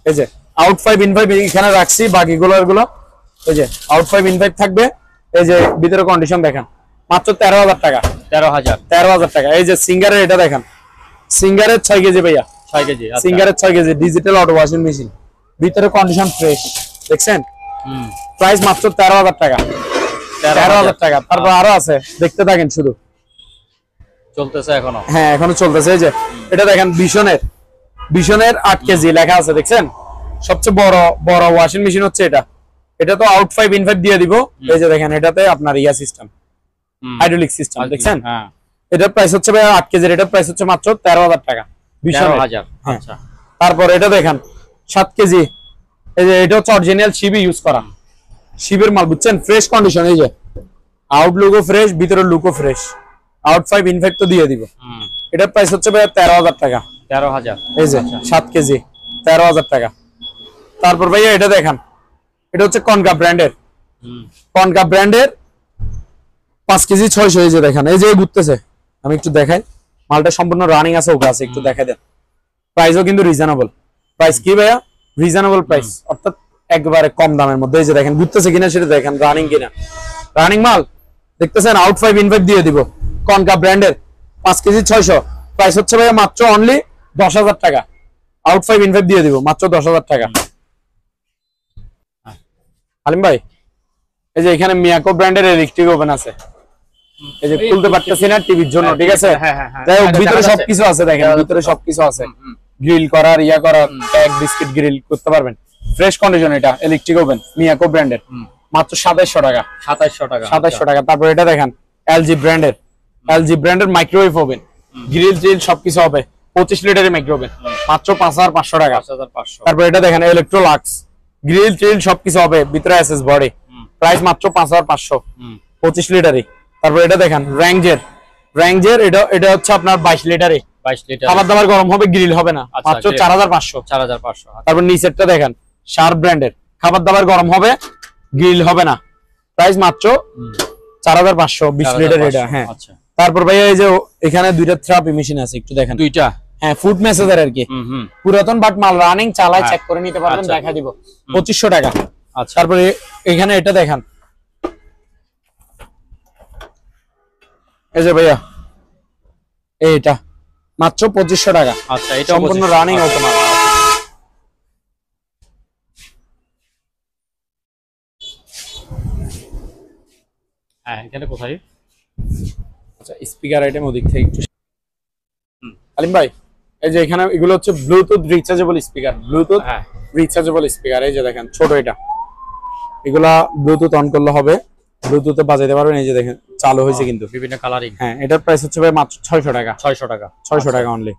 এই যে আউট 5 ইন 5 এখানে রাখছি, বাকিগুলো এগুলো এই যে আউট 5 ইন 5 থাকবে। এই যে ভিতরে কন্ডিশন দেখেন, মাত্র 13,000 টাকা। 13,000 টাকা। এই যে সিঙ্গারের, এটা দেখেন সিঙ্গারের 6 কেজি ভাইয়া, 6 কেজি সিঙ্গারের 6 KG digital auto washing machine, ভিতরে কন্ডিশন ফ্রেশ, দেখছেন। প্রাইস মাত্র 13,000 টাকা। 13,000 টাকা। তারপর আরো আছে, দেখতে থাকেন, শুধু চলতেছে এখনো। হ্যাঁ এখনো চলতেছে। এই যে এটা দেখেন বিশনের 8 কেজি লেখা আছে, দেখছেন। সবচেয়ে বড় ওয়াশিং মেশিন হচ্ছে এটা। এটা তো আউট 5 ইন 5 দিয়ে দিব। এই যে দেখেন এটাতে আপনার ইয়া সিস্টেম, হাইড্রোলিক সিস্টেম, দেখছেন। এটার প্রাইস হচ্ছে ভাই 8 কেজি, এটার প্রাইস হচ্ছে মাত্র 13,000 টাকা। 13,000। আচ্ছা। তারপর এটা দেখেন 7 কেজি, এই যে এটা হচ্ছে অরিজিনাল শিবি ইউজ করা, শিবের মাল, বুঝছেন। ফ্রেশ কন্ডিশন, এই যে আউট লুকও ফ্রেশ, ভিতরের লুকও ফ্রেশ। আউট 5 ইন 5 তো দিয়ে দিব। এটার প্রাইস হচ্ছে ভাই 13,000 টাকা। 13,000। এই যে 7 কেজি 13,000 টাকা। তারপর ভাইয়া এটা দেখেন, এটা হচ্ছে কনকা ব্র্যান্ডের, 5 কেজি 600। এই যে দেখেন, এই যে ঘুরতেছে, আমি একটু দেখাই, মালটা সম্পূর্ণ রানিং আছে, ওকে আছে, একটু দেখাই দেন। প্রাইসও কিন্তু রিজনেবল প্রাইস। কি ভাইয়া? রিজনেবল প্রাইস, অর্থাৎ একবারে কম দামের মধ্যে। এই যে দেখেন ঘুরতেছে কিনা সেটা দেখেন, রানিং কিনা, রানিং মাল দেখতেছেন। আউট 5 ইন 5 দিয়ে দিব, কনকা ব্র্যান্ডের 5 কেজি 600। প্রাইস হচ্ছে ভাইয়া মাত্র অনলি 10,000 টাকা। আউট 5 ইন 5 দিয়ে দিব, মাত্র 10,000 টাকা। আলিম ভাই, এই যে এখানে মিয়াকো ব্র্যান্ডের ইলেকট্রিক ওভেন আছে, এই যে খুলতে পারতেছি না টিভির জন্য, ঠিক আছে। যাই হোক, ভিতরে সবকিছু আছে, দেখেন ভিতরে সবকিছু আছে, গ্রিল করার, ইয়া করার, কেক বিস্কিট গ্রিল করতে পারবেন। ফ্রেশ কন্ডিশন, এটা ইলেকট্রিক ওভেন মিয়াকো ব্র্যান্ডের, মাত্র 2700 টাকা। 2700 টাকা। তারপর এটা দেখেন এলজি ব্র্যান্ডের মাইক্রোওয়েভ ওভেন, গ্রিল ট্রিল সবকিছু হবে, 25 লিটারের মাইক্রো ওভেন, মাত্র 5,500 টাকা। তারপর এটা দেখেন ইলেকট্রোলাক্স, গ্রিল ট্রিল সবকিছু হবে, ভিতরে এসএস বডি, প্রাইস মাত্র 5,500, 25 লিটারই। তারপর এটা দেখেন র্যাঞ্জের, এটা হচ্ছে আপনার 22 লিটারে, 22 লিটার। খাবার দাবার গরম হবে, গ্রিল হবে না, মাত্র 4,500। তারপর নিচেরটা দেখেন শার্প ব্র্যান্ডের, খাবার দাবার গরম হবে, গ্রিল হবে না, প্রাইস মাত্র 4,500, 20 লিটার এটা। হ্যাঁ। তারপর ভাই এই যে এখানে দুইটা থেরাপি মেশিন আছে, একটু দেখেন। দুইটা, হ্যাঁ, ফুড মেসেজার আর কি, পুরাতন বাট মাল, রানিং, চালায় চেক করে নিতে পারবেন, দেখা দিব, 2500 টাকা। আচ্ছা। তারপরে এখানে এটা দেখেন, এই যে ভাইয়া এইটা মাত্র 2500 টাকা। আচ্ছা, এটা সম্পূর্ণ রানিং অটো মাল। হ্যাঁ এখানে কোথায়? আচ্ছা স্পিকার আইটেম ওদিক থেকে একটু আলিম ভাই, এই যে এখানে এগুলো হচ্ছে Bluetooth rechargeable speaker, Bluetooth rechargeable speaker. এই যে দেখেন ছোট এটা, এগুলা ব্লুটুথ অন করলে হবে, ব্লুটুথে বাজাইতে পারবেন। এই যে দেখেন চালু হয়েছে কিন্তু বিভিন্ন কালারিং। হ্যাঁ এটার প্রাইস হচ্ছে ভাই মাত্র 600 টাকা। 600 টাকা অনলি।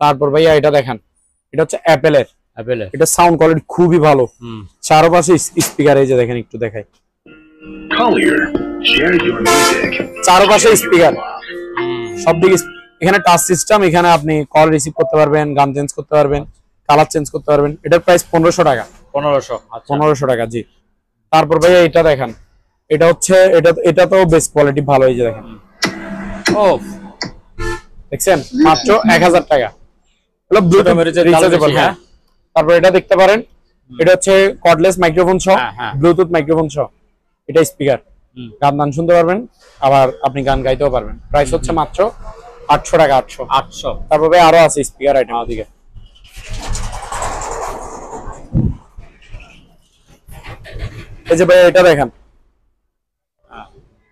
তারপর ভাইয়া এটা দেখেন, এটা হচ্ছে অ্যাপেলের। এটা সাউন্ড কোয়ালিটি খুবই ভালো, চারপাশে স্পিকার। এই যে দেখেন একটু দেখাই, চারপাশে স্পিকার সবদিকে। এখানে টাচ সিস্টেম, এখানে আপনি কল রিসিভ করতে পারবেন, গান চেঞ্জ করতে পারবেন, কালার চেঞ্জ করতে পারবেন। এটার প্রাইস 1500 টাকা। 1500 টাকা জি। তারপর ভাইয়া এটা দেখেন, এটা হচ্ছে এটা তো বেস্ট কোয়ালিটি ভালো। এই যে দেখেন, ও দেখছেন মাত্র 1000 টাকা। হলো ব্লুটুথ রিচার্জেবল। হ্যাঁ তারপর এটা দেখতে পারেন, এটা হচ্ছে কর্ডলেস মাইক্রোফোন সহ, ব্লুটুথ মাইক্রোফোন সহ। এটা স্পিকার, গান শুনতে পারবেন, আবার আপনি গান গাইতেও পারবেন। প্রাইস হচ্ছে মাত্র 800 টাকা। 800। তারপর ভাই আরো আছে স্পিকার আইটেম ওদিকে। এই যে ভাই এটা দেখেন,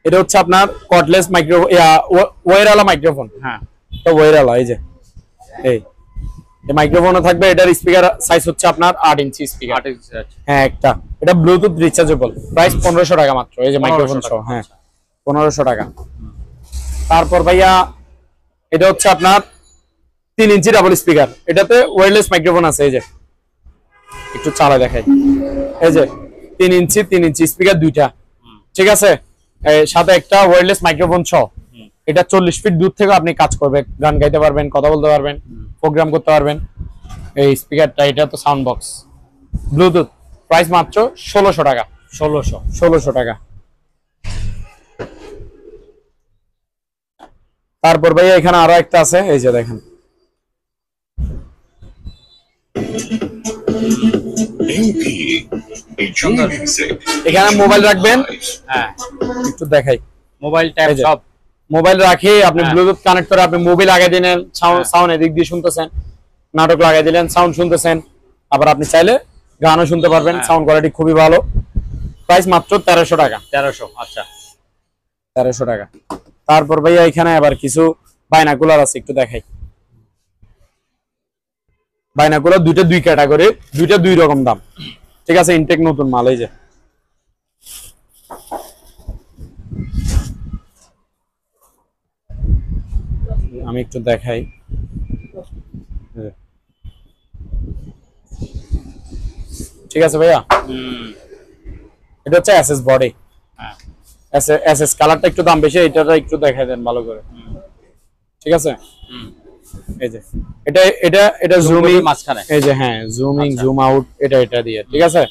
এটা হচ্ছে আপনার কর্ডলেস মাইক্রোফোন, ওয়্যারওয়ালা মাইক্রোফোন। হ্যাঁ তো ওয়্যারওয়ালা। এই যে এই মাইক্রোফোনও থাকবে। এটার স্পিকার সাইজ হচ্ছে আপনার 8 ইঞ্চি স্পিকার। হ্যাঁ একটা, এটা ব্লুটুথ রিচার্জেবল। প্রাইস 1500 টাকা মাত্র। এই যে মাইক্রোফোন সহ। হ্যাঁ 1500 টাকা। তারপর ভাইয়া এটা হচ্ছে আপনার 3 ইঞ্চি ডাবল স্পিকার। এটাতে ওয়্যারলেস মাইক্রোফোন আছে। এই যে একটু চালা দেখাই, এই যে 3 ইঞ্চি স্পিকার দুইটা, ঠিক আছে। সাথে একটা ওয়্যারলেস মাইক্রোফোন সহ। এটা 40 ফিট দূর থেকে আপনি কাজ করবে, গান গাইতে পারবেন, কথা বলতে পারবেন, প্রোগ্রাম করতে পারবেন। এই স্পিকারটা, এটা তো সাউন্ড বক্স, ব্লুটুথ। প্রাইস মাত্র 1600 টাকা। 1600 টাকা। তারপর ভাইয়া এখানে আরো একটা আছে। এই যে দেখেন, এখানে মোবাইল রাখবেন। হ্যাঁ একটু দেখাই, মোবাইল ট্যাব সব মোবাইল রাখে আপনি ব্লুটুথ কানেক্ট করে আপনি মুভি লাগাই দিলেন, সাউন্ড এদিক দিয়ে শুনতেছেন, নাটক লাগাই দিলেন, সাউন্ড শুনতেছেন। আবার আপনি চাইলে গানও শুনতে পারবেন। সাউন্ড কোয়ালিটি খুবই ভালো। প্রাইস মাত্র 1300 টাকা। 1300। আচ্ছা 1300 টাকা। তারপর ভাইয়া এখানে আবার কিছু বাইনাকুলার আছে, একটু দেখাই। বাইনাকুলার দুইটা দুই ক্যাটাগরি, দুইটা দুই রকম দাম, ঠিক আছে। ইনটেক নতুন মাল। এই যে আমি একটু দেখাই, ঠিক আছে ভাইয়া। এটা হচ্ছে এসএস বডি। এসএস কালারটা একটু দাম বেশি, এটাটা একটু দেখাই দেন ভালো করে, ঠিক আছে। এই যে এটা জুমিং মাঝখানে। এই যে হ্যাঁ জুমিং জুম আউট, এটা দিয়ে, ঠিক আছে।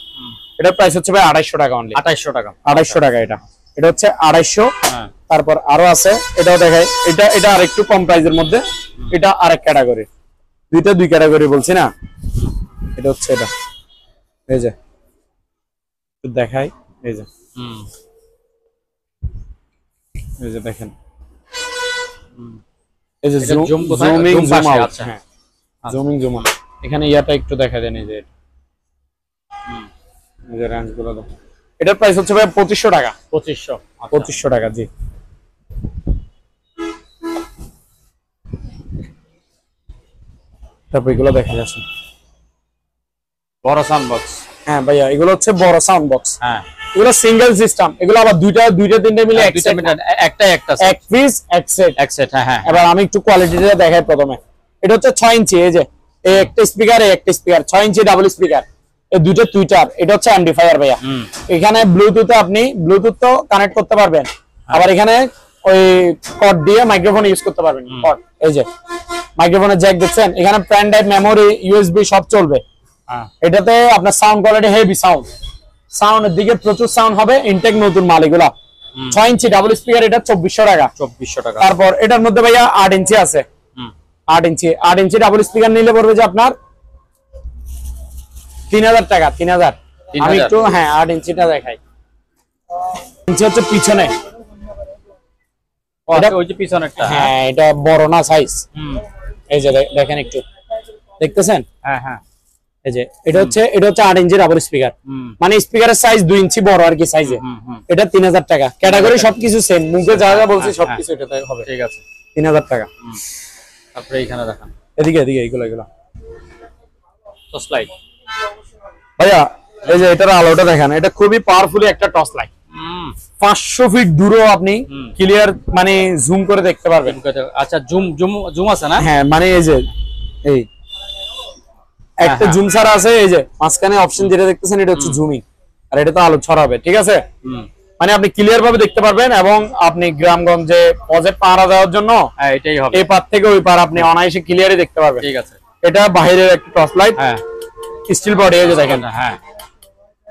এটার প্রাইস হচ্ছে ভাই 250 টাকা অনলি। 250 টাকা। 250 টাকা। এটা হচ্ছে 250। তারপর আরো আছে, এটাও দেখাই। এটা আরেকটু কম প্রাইসের মধ্যে, এটা আরেক ক্যাটাগরি। দুইটা দুই ক্যাটাগরি বলছি না। এটা হচ্ছে এটা, এই যে একটু দেখাই। এই যে এই যে দেখেন, এই যে জুমিং জুম আউট। হ্যাঁ জুমিং জুম আউট। এখানে ইয়াটা একটু দেখা দেন। এই যে রেঞ্জ গুলো দেখো। এটার প্রাইস হচ্ছে ভাই 2500 টাকা। 2500 টাকা জি। তারপর এগুলো দেখা যাচ্ছে বড় সাউন্ড বক্স। হ্যাঁ ভাইয়া এগুলো হচ্ছে বড় সাউন্ড বক্স। হ্যাঁ এগুলো সিঙ্গেল সিস্টেম। এগুলো আবার দুইটা তিনটা মিলে একটা এক পিস এক সেট। হ্যাঁ এবার আমি একটু কোয়ালিটিটা দেখাই প্রথমে। এটা হচ্ছে 6 ইঞ্চি। এই যে এই একটা স্পিকার, এই একটা স্পিকার, 6 ইঞ্চি ডাবল স্পিকার, এই দুটো টুইটার। এটা হচ্ছে অ্যাম্পলিফায়ার ভাইয়া। এখানে ব্লুটুথে আপনি ব্লুটুথ তো কানেক্ট করতে পারবেন, আবার এখানে ওই কর্ড দিয়ে মাইক্রোফোন ইউজ করতে পারবেন। কর্ড, এই যে মাইক্রোফোনের জ্যাক দেখছেন, এখানে পেন ড্রাইভ, মেমোরি, ইউএসবি সব চলবে। এটাতে আপনার সাউন্ড কোয়ালিটি হেভি সাউন্ড, সাউন্ডের দিকে প্রচুর সাউন্ড হবে। ইনটেক নতুন মাল এগুলা। 6 ইঞ্চি ডাবল স্পিকার, এটা 2400 টাকা। 2400 টাকা। তারপর এটার মধ্যে ভাইয়া 8 ইঞ্চি আছে। 8 ইঞ্চি ডাবল স্পিকার নিলে পড়বে যে আপনার 3000 টাকা। 3000। আমি একটু 8 ইঞ্চিটা দেখাই। ইঞ্চি হচ্ছে পিছনে, এটা ওই যে পিছনেরটা। হ্যাঁ এটা বড় না সাইজ। এই যে দেখেন একটু দেখতেছেন। হ্যাঁ এই যে এটা হচ্ছে 8 ইঞ্চি রাবার স্পিকার, মানে স্পিকারের সাইজ 2 ইঞ্চি বড় আর কি সাইজে। এটা 3000 টাকা। ক্যাটাগরি সবকিছু সেম, মুখে যা যা বলছি সবকিছু এটাতে হবে। ঠিক আছে, 3000 টাকা। তারপরে এখানে দেখান, এদিকে এগুলো টর্চ লাইট ভাইয়া। এই যে এটার আলোটা দেখেন, এটা খুবই পাওয়ারফুলি একটা টর্চ লাইট। 500 ফিট দূরেও আপনি ক্লিয়ার মানে জুম করে দেখতে পারবেন। আচ্ছা, জুম আছে না? হ্যাঁ, মানে এই যে এই একটা জুম ছাড়া আছে, এই যে মাঝখানে অপশন যেটা দেখতেছেন এটা হচ্ছে জুমিং, আর এটা তো আলো ছড়াবে। ঠিক আছে, মানে আপনি ক্লিয়ার ভাবে দেখতে পারবেন, এবং আপনি গ্রামগঞ্জে পজে পাড়া দেওয়ার জন্য এটাই হবে, এই পার থেকে ওই পার আপনি অনায়াসে ক্লিয়ারই দেখতে পারবেন। ঠিক আছে, এটা বাইরের একটা টর্চ লাইট, স্টিল বডি। এই যে দেখেন, হ্যাঁ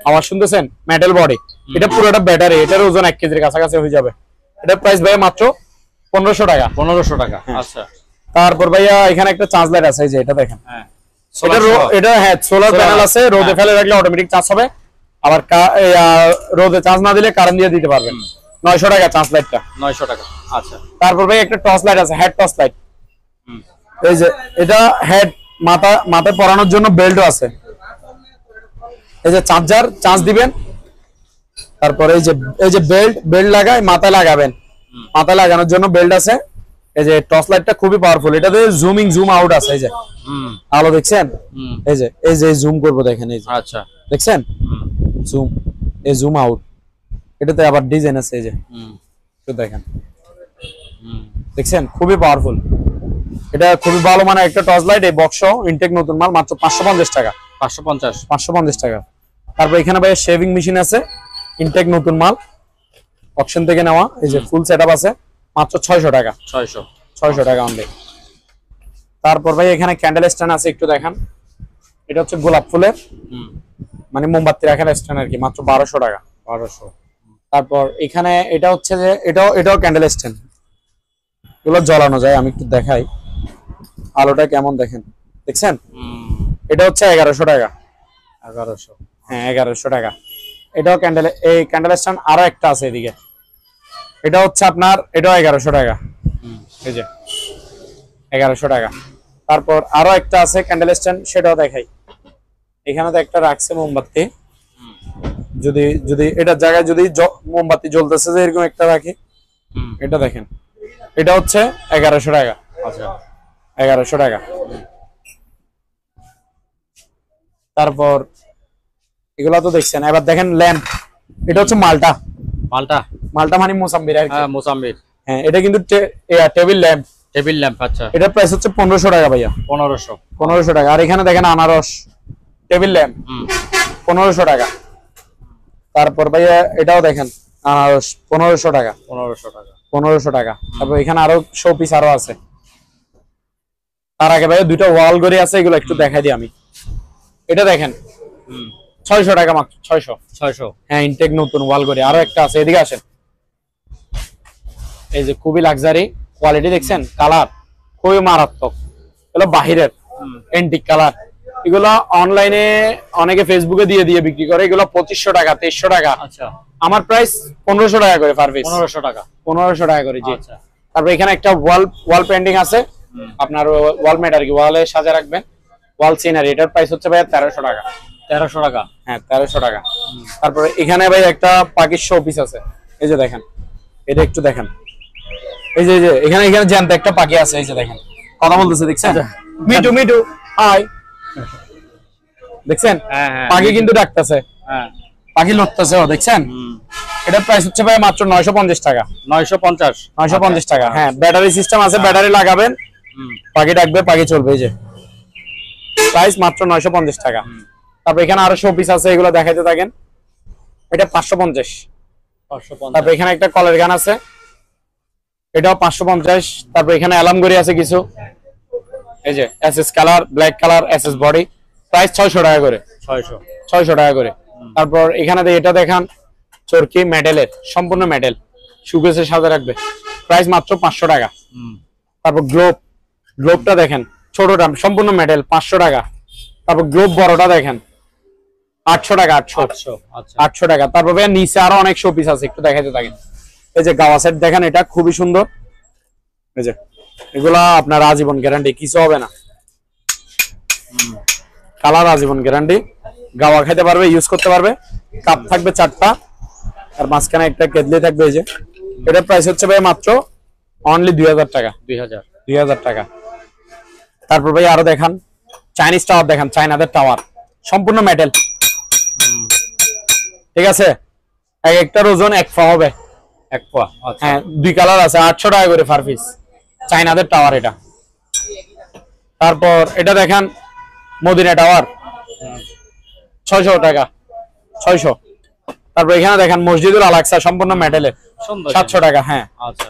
আওয়াজ শুনতেছেন? Metal body. এটা পুরোটা ব্যাটারি, এটার ওজন 1 কেজির কাছাকাছি হয়ে যাবে। এটা প্রাইস ভাইয়া মাত্র 1500 টাকা। 1500 টাকা। আচ্ছা, তারপর ভাইয়া এখানে একটা চার্জ লাইট আছে, এই যে এটা দেখেন। এটা হ্যাঁ সোলার প্যানেল আছে, রোদে ফেলে রাখলে অটোমেটিক চার্জ হবে, আবার রোদে চার্জ না দিলে কারেন্ট দিয়ে দিতে পারবেন। 900 টাকা চার্জ লাইটটা। 900 টাকা। আচ্ছা, তারপর ভাই একটা টর্চ লাইট আছে, হেড টর্চ লাইট। এই যে এটা হেড মাথায় পরানোর জন্য বেল্টও আছে। এই যে চার্জ দিবেন, তারপরে এই যে বেল্ট লাগায় মাথায় লাগাবেন, মাথায় লাগানোর জন্য বেল্ট আছে। এই যে টর্চ লাইটটা খুবই পাওয়ারফুল, এটাতে জুম আউট আছে। এই যে আলো দেখছেন, এই যে জুম করবো দেখেন, এই যে আচ্ছা দেখছেন জুম আউট। এটাতে আবার ডিজাইন আছে, এই যে দেখেন, দেখছেন খুবই পাওয়ারফুল। এটা খুবই ভালো মানে একটা টর্চ লাইট। এই বক্স ইনটেক নতুন মাল, মাত্র 550 টাকা। 550 টাকা। তারপর এখানে ভাই শেভিং মেশিন আছে, ইনটেক নতুন মাল, অকশন থেকে নেওয়া। এই যে ফুল সেটআপ আছে, মাত্র 600 টাকা। 600 টাকা অনলি। তারপর ভাই এখানে ক্যান্ডেল স্ট্যান্ড আছে, একটু দেখান। এটা হচ্ছে গোলাপ ফুলের মানে মোমবাতি রাখার স্ট্যান্ড আর কি, মাত্র 1200 টাকা। 1200। তারপর এখানে এটা হচ্ছে যে এটাও ক্যান্ডেল স্ট্যান্ড, এগুলো জ্বালানো যায়। আমি একটু দেখাই আলোটা কেমন, দেখেন দেখছেন। এটা হচ্ছে 1100 টাকা। 1100, হ্যাঁ 1100 টাকা। এটাও এই ক্যান্ডেল স্ট্যান্ড আরো একটা আছে এদিকে, এটা হচ্ছে আপনার, এটাও 1100 টাকা। এই যে 1100 টাকা। তারপর আরো একটা আছে ক্যান্ডেল স্ট্যান্ড, সেটাও দেখাই। এখানে তো একটা রাখছে মোমবাতি, যদি এটার জায়গায় যদি মোমবাতি জ্বলতেছে যে এরকম একটা রাখি, এটা দেখেন, এটা হচ্ছে 1100 টাকা। আচ্ছা, 1100 টাকা। তারপর এগুলা তো দেখছেন। এবার দেখেন ল্যাম্প, এটা হচ্ছে মালটা মানে মোসাম্বির আর কি। মোসাম্বির, হ্যাঁ। এটা কিন্তু টেবিল ল্যাম্প। আচ্ছা, এটা প্রাইস হচ্ছে 1500 টাকা ভাইয়া। 1500 টাকা। আর এখানে দেখেন আনারস টেবিল ল্যাম্প, 1500 টাকা। তারপর ভাইয়া এটাও দেখেন আনারস, 1500 টাকা। 1500 টাকা। তারপর এখানে আরো শো পিস আরো আছে। তার আগে ভাইয়া দুইটা ওয়াল ঘড়ি আছে, এগুলো একটু দেখাই দিই আমি। এটা দেখেন 600 টাকা মাত্র। 600, হ্যাঁ ইনটেক নতুন ওয়াল ঘড়ি। আরো একটা আছে, এদিকে আসেন। এই যে খুবই লাক্সারি কোয়ালিটি, দেখছেন কালার খুবই মারাত্মক। এগুলো বাহিরের এন্টিক কালার। এগুলো অনলাইনে অনেকে ফেসবুকে দিয়ে বিক্রি করে, এগুলো 2500 টাকা 2300 টাকা। আচ্ছা, আমার প্রাইস 1500 টাকা করে পার পিস। 1500 টাকা করে। জি। তারপর এখানে একটা ওয়াল পেন্টিং আছে, আপনার ওয়াল ম্যাট আর কি, ওয়ালে সাজা রাখবেন, ওয়াল সিনারি। এটার প্রাইস হচ্ছে ভাই 1300 টাকা। 1300 টাকা, হ্যাঁ 1300 টাকা। তারপরে এখানে ভাই একটা পাখির শো পিস আছে, এই যে দেখেন, এটা একটু দেখেন। এই যে এখানে জ্যান্ত একটা পাখি আছে, এই যে দেখেন কথা বলতেছে, দেখছেন? মিটু হাই, দেখছেন পাখি কিন্তু ডাকতেছে, পাখি লড়তেছে, দেখছেন? এটার প্রাইস হচ্ছে ভাই মাত্র 950 টাকা। 950 টাকা, হ্যাঁ। ব্যাটারি সিস্টেম আছে, ব্যাটারি লাগাবেন, পাখি ডাকবে, পাখি চলবে। এই যে প্রাইস মাত্র 950 টাকা। তারপর এখানে আরো শো পিস আছে, এগুলো দেখাইতে থাকেন। এটা 550। তারপর এখানে একটা কলের গান আছে, এটাও 550। তারপর এখানে অ্যালার্ম ঘড়ি আছে কিছু, এই যে SS colour, black colour, SS body, price 600 টাকা করে। 600 টাকা করে। তারপর এখানে এটা দেখান, চরকি মেটালের, সম্পূর্ণ মেটাল, সুকেসের সাথে রাখবে, প্রাইস মাত্র 500 টাকা। তারপর গ্লোবটা দেখেন, ছোটটা সম্পূর্ণ মেটাল, 500 টাকা। তারপর গ্লোব বড়টা দেখেন 800 টাকা। 800 টাকা। তারপর নিচে আরো অনেক শো পিস আছে, একটু দেখাইতে থাকেন। এই যে গাওয়া সেট দেখেন, এটা খুবই সুন্দর। এই যে এগুলা আপনার আজীবন গ্যারান্টি, কিছু হবে না। কালার আজীবন গ্যারান্টি, গাওয়া খাইতে পারবে, ইউজ করতে পারবে। কাপ থাকবে 4টা, আর মাঝখানে একটা কেটলি থাকবে। এই যে এটার প্রাইস হচ্ছে ভাই মাত্র অনলি 2000 টাকা। 2000 টাকা। তারপর ভাই আরো দেখান, চাইনিজ টাওয়ার দেখান, চায়নাদের টাওয়ার, সম্পূর্ণ মেটাল। ঠিক আছে, এক একটার ওজন 1 পা হবে। 1 পা। হ্যাঁ, 2 কালার আছে, 800 টাকা করে পার পিস, চায়নাদের টাওয়ার এটা। তারপর এটা দেখেন মদিনা টাওয়ার, 600 টাকা, 600। তারপর এখানে দেখেন মসজিদুল আলাকসা, সম্পূর্ণ মেটালের, 700 টাকা। হ্যাঁ, আচ্ছা,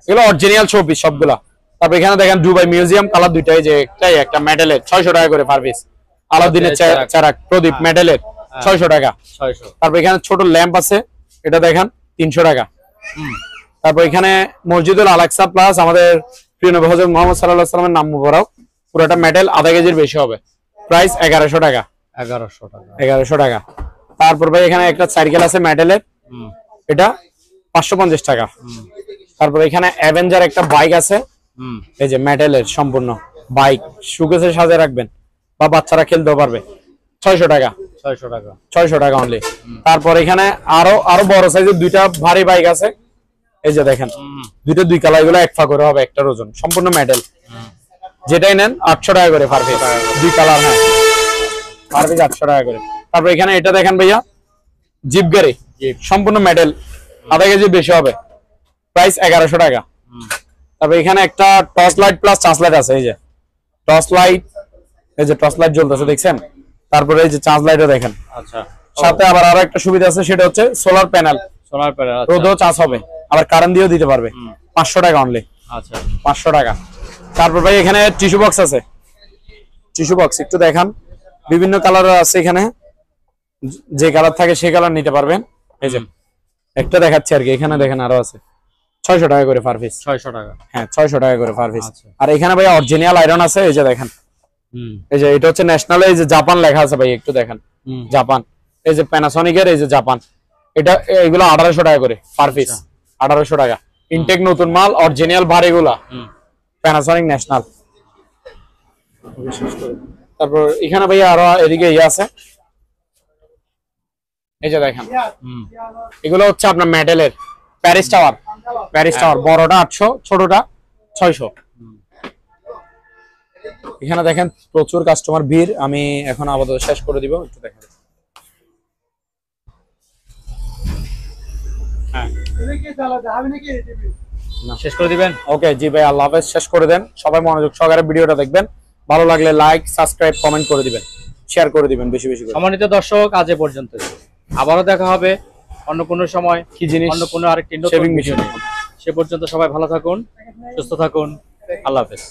এগুলো অরিজিনাল শোপিস সবগুলা। তারপর এখানে দেখেন দুবাই মিউজিয়াম, কালার দুইটাই, যে একটাই একটা মেটালের, 600 টাকা করে পার পিস। আলাউদ্দিনের চারাক প্রদীপ মেটালের, 600 টাকা। তারপর এখানে ছোট ল্যাম্প আছে, এটা দেখেন 300 টাকা। তারপর এখানে মসজিদুল আলাকসা প্লাস আমাদের প্রিয় নবী হযরত মুহাম্মদ সাল্লাল্লাহু আলাইহি ওয়াসাল্লামের নাম মুবারক, পুরোটা মেটাল, আধা কেজির বেশি হবে, প্রাইস 1100 টাকা। 1100 টাকা। তারপর ভাই এখানে একটা সাইকেল আছে মেটালের, এটা 550 টাকা। তারপর এখানে অ্যাভেঞ্জার একটা বাইক আছে, এই যে মেটালের সম্পূর্ণ বাইক, সুকেসে সাজিয়ে রাখবেন বা বাচ্চারা খেলতেও পারবে, 600 টাকা। 600 টাকা অনলি। তারপর এখানে আরো বড় সাইজের দুইটা ভারী বাইক আছে, এই যে দেখেন দুইটা 2 কালার, এগুলো 1 পা করে হবে একটার ওজন, সম্পূর্ণ মেটাল। যেটাই নেন 800 টাকা করে পার পিস, 2 কালার। হ্যাঁ, পার পিস 800 টাকা করে। তারপর এখানে এটা দেখেন ভাইয়া, জিপ গাড়ি, সম্পূর্ণ মেটাল, আধা কেজি বেশি হবে, প্রাইস 1100 টাকা। তারপর এখানে একটা torch light plus charge light আছে, এই যে টর্চ লাইট, এই যে টর্চ লাইট জ্বলতেছে দেখছেন। তারপরে এই যে চার্জ লাইটও দেখেন। আচ্ছা, সাথে আবার আরো একটা সুবিধা আছে, সেটা হচ্ছে সোলার প্যানেল। রোদও চার্জ হবে, আবার কারেন্ট দিয়েও দিতে পারবে, 500 টাকা অনলি। আচ্ছা, 500 টাকা। তারপর ভাই এখানে টিস্যু বক্স আছে, টিস্যু বক্স একটু দেখান, বিভিন্ন কালারের আছে এখানে, যে কালার থাকে সেই কালার নিতে পারবেন। এই যে একটা দেখাচ্ছি আর কি, এখানে দেখেন আরো আছে, 600 টাকা করে পার পিস। 600 টাকা। হ্যাঁ, 600 টাকা করে পার পিস। আর এখানে ভাই অরিজিনাল আয়রন আছে, এই যে দেখেন, এই যে এটা হচ্ছে ন্যাশনাল, এই যে জাপান লেখা আছে ভাই, একটু দেখেন জাপান। এই যে প্যানাসোনিকের, এই যে জাপান, এটা এগুলো 1800 টাকা করে পার পিস, 1800 টাকা। ইনটেক নতুন মাল, অরিজিনাল ভারীগুলা, প্যানাসোনিক ন্যাশনাল। তারপর এখানে ভাই আরো এদিকে ইয়ে আছে, এই যে দেখেন, এগুলো হচ্ছে আপনার মেটালের প্যারিস টাওয়ার, বড়টা 800, ছোটটা 600। এখানে দেখেন প্রচুর কাস্টমার ভিড়, আমি এখন আপাতত শেষ করে দিব, একটু দেখেন। শেষ করে দিবেন? ওকে জি ভাই, আল্লাহ হাফেজ, শেষ করে দেন। সবাই মনোযোগ সহকারে ভিডিওটা দেখবেন, ভালো লাগলে লাইক, সাবস্ক্রাইব, কমেন্ট করে দিবেন, শেয়ার করে দিবেন বেশি বেশি করে। সম্মানিত দর্শক, আজ এ পর্যন্ত, আবারও দেখা হবে অন্য কোনো সময়, কি জিনিস, অন্য কোনো আরেকটি নতুন ভিডিও নিয়ে। সে পর্যন্ত সবাই ভালো থাকুন, সুস্থ থাকুন, আল্লাহ হাফেজ।